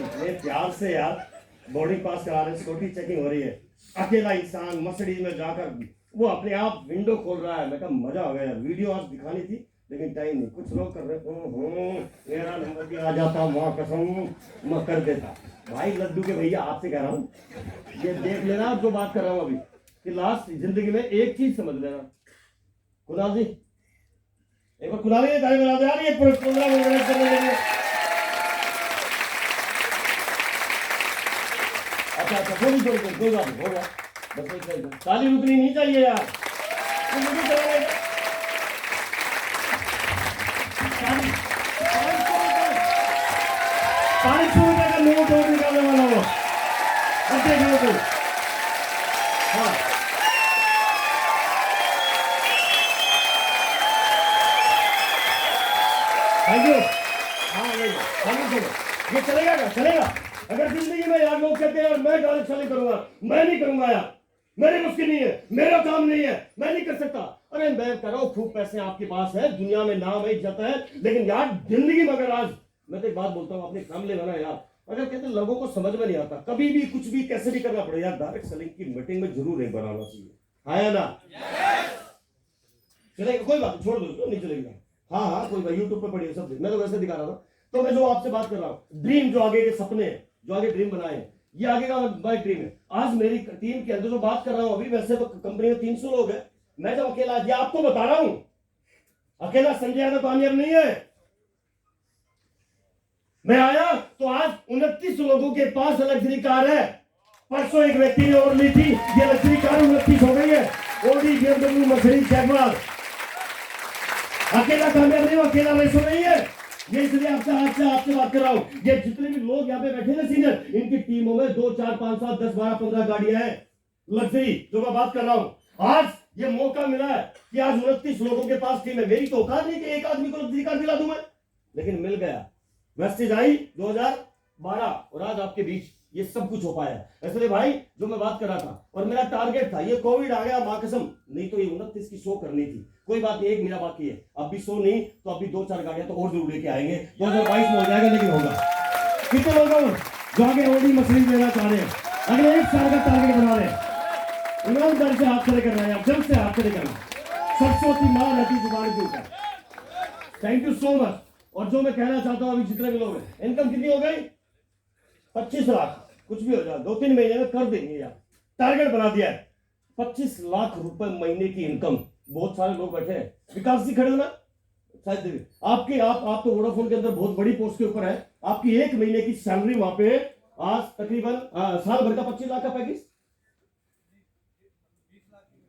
इतने प्यार से यार बोर्डिंग पास करा रहे हैं, सिक्योरिटी चेकिंग हो रही है। अकेला इंसान मर्सिडीज में जाकर वो अपने आप विंडो खोल रहा है। मैं कहा मजा आ गया यार, वीडियो आज दिखानी थी लेकिन टाइम नहीं। कुछ लोग कर रहे मेरा नंबर भी आ जाता, वहां कसम मैं कर देता। भाई लड्डू के भैया आपसे कह रहा हूँ, ये देख लेना आप जो बात कर रहा हूँ अभी, कि लास्ट जिंदगी में एक चीज समझ लेना। कुणाल जी एक बार कुणाल जी ताली बजा दो यार, ये प्रोग्राम ऑर्गेनाइज करने के लिए। अच्छा कोई बात नहीं, होगा बस, ताली रुकनी नहीं चाहिए यार। ₹500 का नोट और निकालने वाला वो, अब देख लो तो। हाँ थैंक यू। हाँ ये चलेगा क्या? चलेगा। अगर जिंदगी में यार लोग कहते हैं यार मैं डायरेक्ट सेलिंग करूंगा, मैं नहीं करूंगा यार, मेरे मुश्किल नहीं है, मेरा काम नहीं है, मैं नहीं कर सकता। अरे मैं कह रहा हूं खूब पैसे आपके पास है, दुनिया में नाम है, इज्जत है, लेकिन यार जिंदगी में अगर आज मैं तो एक बात बोलता हूँ, अपने काम ले लेना यार। अगर कहते लोगों को समझ में नहीं आता, कभी भी कुछ भी कैसे भी करना पड़े यार, डायरेक्ट सेलिंग की मीटिंग में जरूर एक बनाना चाहिए। हाँ या ना? चलेगा, कोई बात नहीं, छोड़ दो इसको, नहीं चलेगा। हाँ हाँ कोई बात, यूट्यूब पे पड़ी सब, मैं तो वैसे दिखा रहा था। तो मैं जो आपसे बात कर रहा हूँ, ड्रीम, जो आगे के सपने हैं, जो आगे ड्रीम बनाए हैं, ये आगे का माई ड्रीम है। आज मेरी टीम के अंदर जो बात कर रहा हूँ अभी, वैसे तो कंपनी में 300 लोग हैं, मैं जब अकेला, ये आपको बता रहा हूं, अकेला संजय यादव कामयाब नहीं है। मैं आया तो आज 29 लोगों के पास लग्जरी कार है। परसों एक व्यक्ति ने और ली थी, ये लग्जरी कार 29 हो गई है। Audi, BMW, Mercedes, Jaguar. अकेला कामयाब नहीं हो, अकेला रेसो नहीं है। ये इसलिए आपसे बात कर रहा हूं। ये जितने भी लोग यहाँ पे बैठे ना सीनियर, इनकी टीमों में 2, 4, 5, 7, 10, 12, 15 गाड़ियां हैं लग्जरी, जो मैं बात कर रहा हूं। आज ये मौका मिला है कि आज 29 लोगों के पास टीम है। मेरी तो औकात नहीं कि एक आदमी को लग्जरी कार दिला दूं मैं, लेकिन मिल गया। वेस्टेज आई 2012 और आज आपके बीच ये सब कुछ हो पाया। इसलिए भाई जो मैं बात कर रहा था, और मेरा टारगेट था, ये कोविड आ गया मां कसम, नहीं तो ये 29 की शो करनी थी। कोई बात नहीं, एक महीना बाकी है, अब भी शो नहीं तो अभी 2-4 गाड़ियां तो और जरूर लेके आएंगे। 2022 में हो जाएगा, लेकिन होगा। कितने लोग जो आगे ओडी मशीन लेना चाह रहे हैं, अगले 1 साल का टारगेट बना रहे हैं, ईमानदारी से हाथ खड़े करना है, आप जल्द से हाथ खड़े करना। सरसों की मां रहती जुबान के ऊपर। Thank you so much. और जो मैं कहना चाहता हूं, अभी जितने भी लोग हैं, इनकम कितनी हो गई? 25 लाख। कुछ भी हो जाए 2-3 महीने में कर देंगे यार, टारगेट बना दिया है। 25 लाख रुपए महीने की इनकम। बहुत सारे लोग बैठे हैं, विकास जी खड़े हो ना, शायद आपके आप तो वोडाफोन के अंदर बहुत बड़ी पोस्ट के ऊपर है। आपकी 1 महीने की सैलरी वहां पे आज तकरीबन साल भर का 25 लाख का पैकेज,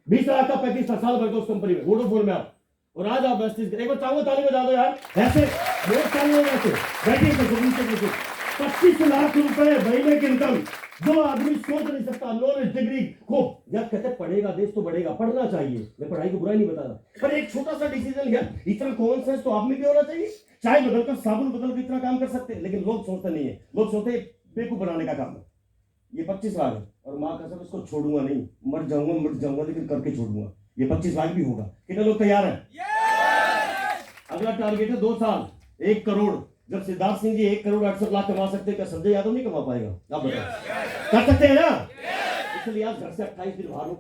20 लाख का पैकेज था साल भर का उस कंपनी में, वोडाफोन में आप। और आज आप वेस्टेज, एक बार चाहो ताली बजा दो यार, ऐसे बहुत सारे लोग ऐसे बैठिए। 25 लाख रुपए महीने की इनकम, जो आदमी सोच नहीं सकता। नॉलेज, डिग्री खूब, यार कहते पढ़ेगा देश तो बढ़ेगा, पढ़ना चाहिए, मैं पढ़ाई को बुराई नहीं बता रहा, पर एक छोटा सा डिसीजन लिया, इतना कॉमन सेंस तो आप में भी होना चाहिए। चाय बदलकर साबुन बदल के इतना काम कर सकते हैं, लेकिन लोग सोचते नहीं है, लोग सोचते हैं बेवकूफ बनाने का काम है। ये 25 लाख है, और माँ कसम इसको छोड़ूंगा नहीं, मर जाऊंगा लेकिन करके छोड़ूंगा। ये 25 लाख भी होगा। कितने लोग तैयार हैं? अगला टारगेट है 2 साल 1 करोड़। जब सिद्धार्थ सिंह जी 1 करोड़ 68 लाख कमा सकते हैं, क्या संजय यादव नहीं कमा पाएगा? आप बताओ, कर सकते हैं ना? इसलिए आज घर से 28 दिन बाहर हूं।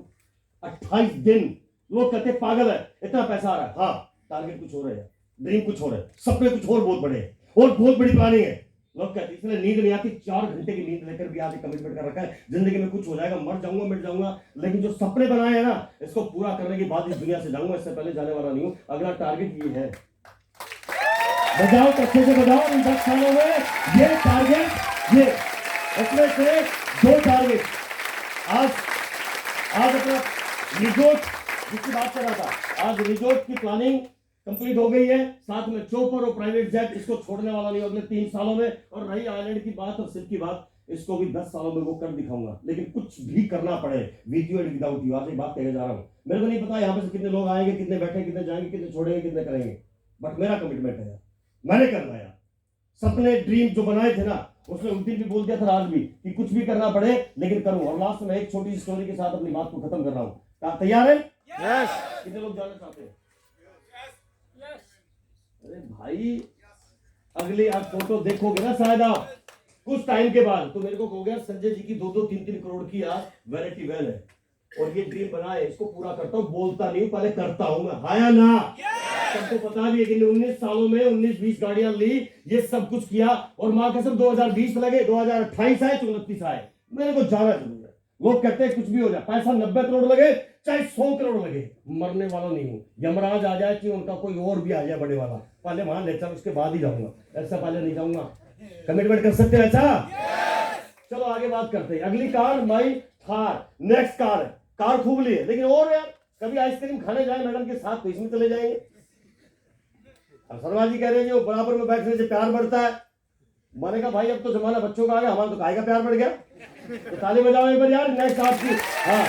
28 दिन लोग कहते पागल है, इतना पैसा आ रहा है। हाँ, टारगेट कुछ हो रहा है, ड्रीम कुछ हो रहा है, सपने कुछ और बहुत बड़े हैं, और बहुत बड़ी प्लानिंग है। लोग कहते इसलिए नींद नहीं आती, 4 घंटे की नींद लेकर भी आज कमिटमेंट कर रखा है, जिंदगी में कुछ हो जाएगा, मर जाऊंगा, मिट जाऊंगा, लेकिन जो सपने बनाए हैं ना, इसको पूरा करने के बाद इस दुनिया से जाऊंगा, इससे पहले जाने वाला नहीं हूं। अगला टारगेट ये है, बजाओ, अच्छे से बजाओ। इन 10 सालों में ये टारगेट, ये उसमें से 2 टारगेट। आज अपना रिजोर्ट जिसकी बात कर रहा था, आज रिजोर्ट की प्लानिंग कंप्लीट हो गई है, साथ में चोपर और प्राइवेट जेट, इसको छोड़ने वाला नहीं अगले 3 सालों में। और रही आइलैंड की बात और सिर्फ की बात, इसको भी 10 सालों में वो कर दिखाऊंगा, लेकिन कुछ भी करना पड़े, with you and without you. आज एक बात कहने जा रहा हूं, मेरे को नहीं पता यहाँ पे से कितने लोग आएंगे, कितने बैठे, कितने जाएंगे, कितने छोड़ेंगे, कितने करेंगे, बट मेरा कमिटमेंट है, मैंने करना है। सपने, ड्रीम जो बनाए थे ना, उसमें उस दिन भी बोल दिया था, आज भी, कि कुछ भी करना पड़े लेकिन करूं। और लास्ट में एक छोटी सी स्टोरी के साथ अपनी बात को खत्म कर रहा हूं। तैयार है? यस। कितने लोग जाना चाहते हैं? अरे भाई, अगली आप फोटो देखोगे ना शायद आप कुछ टाइम के बाद, तो मेरे को कहोगे संजय जी की 2-2, 3-3 करोड़ की आज वैनिटी वेल है, और ये ड्रीम बना है, इसको पूरा करता हूं, बोलता नहीं, पहले करता हूं मैं। हाँ या ना? सबको पता भी है कि 19 सालों में 19-20 गाड़ियां ली, ये सब कुछ किया, और मां कसम 2020 लगे, 2028 आए, 29 आए, मेरे को जाना जरूर है। लोग कहते हैं कुछ भी हो जाए, पैसा 90 करोड़ लगे चाहे 100 करोड़ लगे, मरने वाला नहीं हूं। यमराज आ जाए कि उनका कोई और भी आ जाए बड़े वाला, पहले वहां ले चल, उसके बाद ही जाऊंगा, ऐसा पहले नहीं जाऊंगा। कमिटमेंट कर सकते हैं ऐसा? चलो आगे बात करते हैं। अगली कार माई थार, नेक्स्ट कार है। कार खूब ली है, लेकिन और यार कभी आइसक्रीम खाने जाए मैडम के साथ तो इसमें चले जाएंगे। शर्मा जी कह रहे हैं वो बराबर में बैठने से प्यार बढ़ता है। मैंने कहा भाई अब तो जमाना बच्चों का आ गया, हमारा तो काय का प्यार बढ़ गया। तो ताली बजाओ एक बार यार, नेक्स्ट आपकी। हाँ,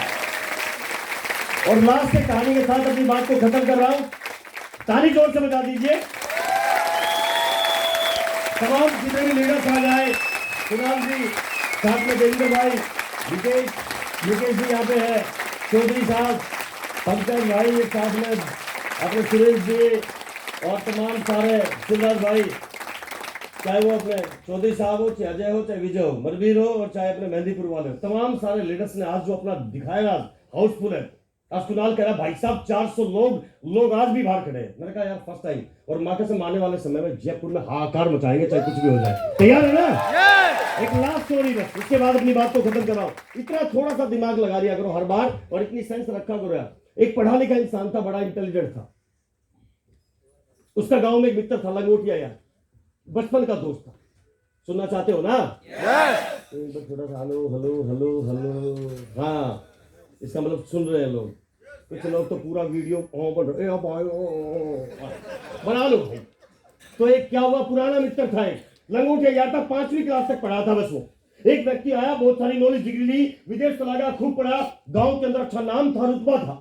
और लास्ट के कहानी के साथ अपनी बात को खत्म कर रहा हूं, ताली जोर से बजा दीजिए। तमाम जितने भी लीडर्स आ जाए, कुणाल जी, साथ में देवेंद्र भाई, विकेश जी यहाँ पे है, चौधरी साहब, पंकज भाई, साथ में अपने सुरेश जी, और तमाम सारे सिद्धार्थ भाई, चाहे वो अपने चौधरी साहब हो, चाहे अजय हो, चाहे विजय हो, मरवीर हो, और चाहे अपने मेहंदीपुर वाले, तमाम सारे लीडर्स ने आज जो अपना दिखाया, हाउसफुल है। आज कुणाल कह रहा भाई साहब 400 लोग आज भी बाहर खड़े हैं। मैंने कहा यार फर्स्ट टाइम, और माँ कसम आने वाले समय में जयपुर में हाहाकार मचाएंगे चाहे कुछ भी हो जाए। तैयार है ना? एक लास्ट स्टोरी बस, उसके बाद अपनी बात को खत्म कराओ। इतना थोड़ा सा दिमाग लगा लिया करो हर बार, और इतनी सेंस रखा करो यार। एक पढ़ा लिखा इंसान था, बड़ा इंटेलिजेंट था। उसका गांव में एक मित्र था, लंगोटिया यार, बचपन का दोस्त था। सुनना चाहते हो ना? यस। थोड़ा सा हेलो हेलो हेलो हेलो, हाँ इसका मतलब सुन रहे हैं लोग। कुछ लोग तो पूरा वीडियो बना लो भाई। तो एक क्या हुआ, पुराना मित्र था, एक लंगोटिया यार था, 5वीं क्लास तक पढ़ा था बस वो। एक व्यक्ति आया, बहुत सारी नॉलेज डिग्री ली, विदेश चला गया, खूब पढ़ा, गांव के अंदर अच्छा नाम था, रुतबा था।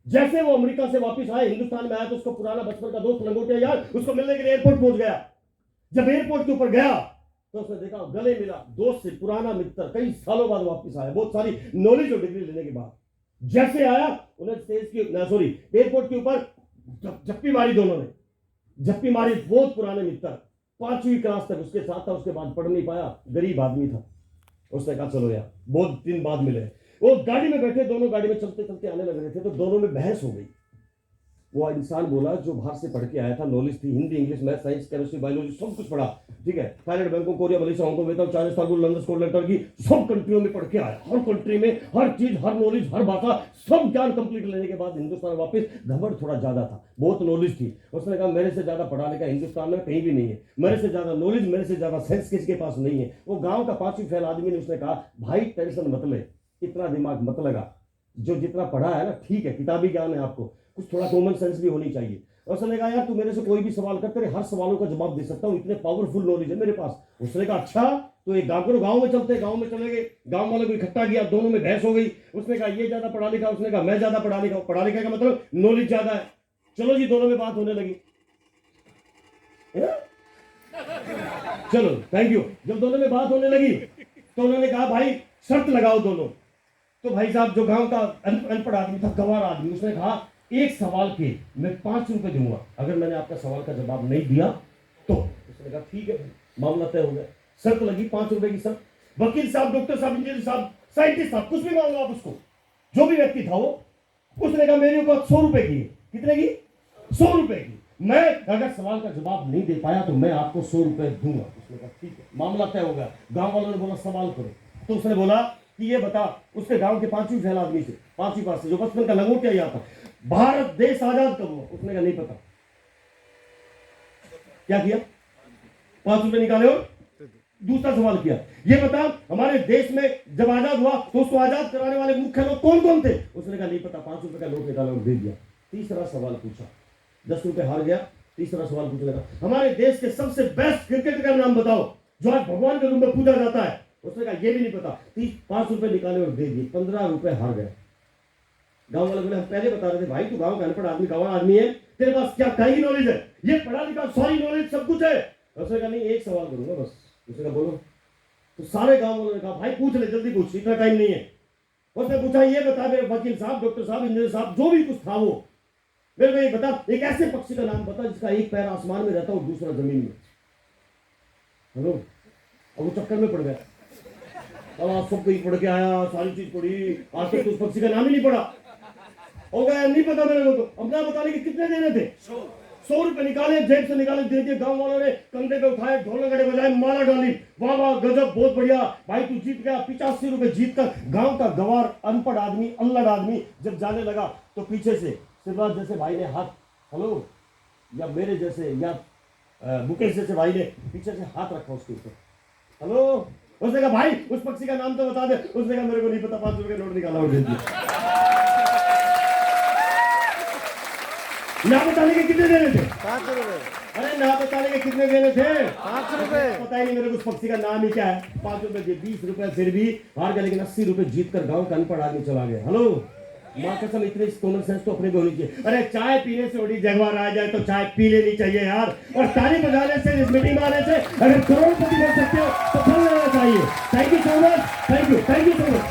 जैसे वो अमेरिका से वापस आया, हिंदुस्तान में आया, तो उसका पुराना बचपन का दोस्त लंगोटिया यार उसको मिलने के लिए एयरपोर्ट पहुंच गया। जब एयरपोर्ट के ऊपर गया तो उसने देखा, गले मिला दोस्त से, पुराना मित्र, कई सालों बाद वापस आया, बहुत सारी नॉलेज और डिग्री लेने के बाद। जैसे आया, उन्हें स्टेज की एयरपोर्ट के ऊपर झप्पी मारी, दोनों ने झप्पी मारी। बहुत पुराने मित्र, 5वीं क्लास तक उसके साथ था, उसके बाद पढ़ नहीं पाया, गरीब आदमी था। उसने कहा चलो यार, बहुत दिन बाद मिले। वो गाड़ी में बैठे, दोनों गाड़ी में चलते चलते आने लग रहे थे, तो दोनों में बहस हो गई। वो इंसान बोला जो बाहर से पढ़ के आया था, नॉलेज थी, Hindi, English, math, science, chemistry, biology, सब कुछ पढ़ा, ठीक है, Thailand, Bangkok, Korea, Malaysia, Hong Kong, Vietnam, China, Istanbul, London, Scotland, Turkey, सब कंट्रियों में पढ़ के आया। हर कंट्री में हर चीज, हर नॉलेज, हर भाषा, सब ज्ञान कंप्लीट लेने के बाद हिंदुस्तान वापस, घमंड थोड़ा ज्यादा था, बहुत नॉलेज थी। उसने कहा मेरे से ज्यादा पढ़ा लिखा हिंदुस्तान में कहीं भी नहीं है, मेरे से ज्यादा नॉलेज, मेरे से ज्यादा सेंस किसी के पास नहीं है। वो गाँव का 5वीं फेल आदमी ने उसने कहा भाई टेंशन मत ले, इतना दिमाग मत लगा, जो जितना पढ़ा है ना ठीक है, किताबी ज्ञान है, आपको कुछ थोड़ा कॉमन सेंस भी होनी चाहिए। और उसने कहा यार तू मेरे से कोई भी सवाल कर, तेरे हर सवालों का जवाब दे सकता हूँ, इतने पावरफुल नॉलेज है मेरे पास। उसने कहा अच्छा, तो एक काम करो, गांव में चलते। गांव में चले गए, गांव वालों को इकट्ठा किया, दोनों में बहस हो गई। उसने कहा ये ज्यादा पढ़ा लिखा, उसने कहा मैं ज्यादा पढ़ा लिखा। पढ़ा लिखा का मतलब नॉलेज ज्यादा है। चलो जी, दोनों में बात होने लगी। चलो थैंक यू। जब दोनों में बात होने लगी तो उन्होंने कहा भाई शर्त लगाओ दोनों। तो भाई साहब जो गांव का अनपढ़ आदमी था, गंवार आदमी, उसने कहा एक सवाल के मैं 5 रुपए दूंगा, अगर मैंने आपका सवाल का जवाब नहीं दिया तो। उसने कहा ठीक है, मामला तय हो गया। शर्त लगी 5 रुपए की शर्त। वकील साहब, डॉक्टर साहब, इंजीनियर साहब, साइंटिस्ट साहब, कुछ भी मांगो आप उसको, जो भी व्यक्ति था वो। उसने कहा मेरे ऊपर 100 रुपए की। कितने की? 100 रुपए की। मैं अगर सवाल का जवाब नहीं दे पाया तो मैं आपको 100 रुपए दूंगा। उसने कहा ठीक है, मामला तय हो गया। गांव वालों ने बोला सवाल करो। तो उसने बोला कि ये बता, उसके गांव के 5वीं फेल आदमी से, 5वीं पास से, जो बचपन का लंगोटिया याद था, भारत देश आजाद कब हुआ? उसने कहा नहीं पता। क्या किया? 5 रुपए निकाले और दूसरा सवाल किया, ये बता हमारे देश में जब आजाद हुआ तो उसको आजाद कराने वाले मुख्य लोग कौन कौन थे? उसने कहा नहीं पता। 5 रुपए का नोट निकाला और दे दिया। तीसरा सवाल पूछा, 10 रुपए हार गया। तीसरा सवाल पूछने लगा, हमारे देश के सबसे बेस्ट क्रिकेटर का नाम बताओ जो आज भगवान के रूप में पूजा जाता है। उसने कहा ये भी नहीं पता। 5 रुपए निकाले और दे दिए। 15 रुपए हार गए। गांव वाले बोले हम पहले बता रहे थे भाई तू गांव का अनपढ़ आदमी, गंवार आदमी है, तेरे पास क्या कहीं नॉलेज है? ये पढ़ा लिखा सारी नॉलेज सब कुछ है। उसने कहा नहीं एक सवाल करूंगा बस। उसने कहा बोलो। तो सारे गांव वालों ने कहा भाई पूछ ले, जल्दी पूछ, इतना टाइम नहीं है। उसने पूछा ये बता मेरे वकील साहब, डॉक्टर साहब, इंजीनियर साहब, जो भी कुछ था वो, मेरे को ये बता एक ऐसे पक्षी का नाम बता जिसका एक पैर आसमान में रहता और दूसरा जमीन में। हेलो, अब वो चक्कर में पड़ गया। अब आप सब कहीं पढ़ के आया, सारी चीज पढ़ी, आज तक उस पक्षी का नाम ही नहीं पढ़ा। हो गया नहीं पता मेरे को। तो अब ना बताने के कितने देने थे? 100 रुपए निकाले, जेब से निकाले, दे दिए। गांव वालों ने कंधे पे उठाए, ढोल नगाड़े बजाए, माला डाली। वाह वाह गजब, बहुत बढ़िया भाई तू जीत गया। 85 रुपए जीत कर गांव का गंवार अनपढ़ आदमी, अल्लड़ आदमी जब जाने लगा तो पीछे से शिवराज जैसे भाई ने हाथ, हेलो, या मेरे जैसे, या मुकेश जैसे भाई ने पीछे से हाथ रखा उसके ऊपर। हेलो, उसने कहा भाई उस पक्षी का नाम तो बता दे। उसने कहा मेरे को नहीं पता। 5 रुपए का नोट निकाला और दे दिया। ना बताने के कितने देने थे? 5 रुपए। अरे ना बताने के कितने देने थे? 5 रुपए। पता ही नहीं मेरे को उस पक्षी का नाम ही क्या है। 5 रुपए दिए, 20 रुपए फिर भी हार गया। लेकिन 80 रुपए जीत कर गाँव का अनपढ़ आदमी चला गया। हेलो, माँ कसम इतनी कॉमन सेंस तो अपने को होनी चाहिए। अरे चाय पीने से बड़ी जगवार आ जाए तो चाय पी लेनी चाहिए यार। और ताली बजाने से, इस मीटिंग में आने से अगर करोड़पति बन सकते हो तो फल लेना चाहिए। Thank you so much, thank you so much.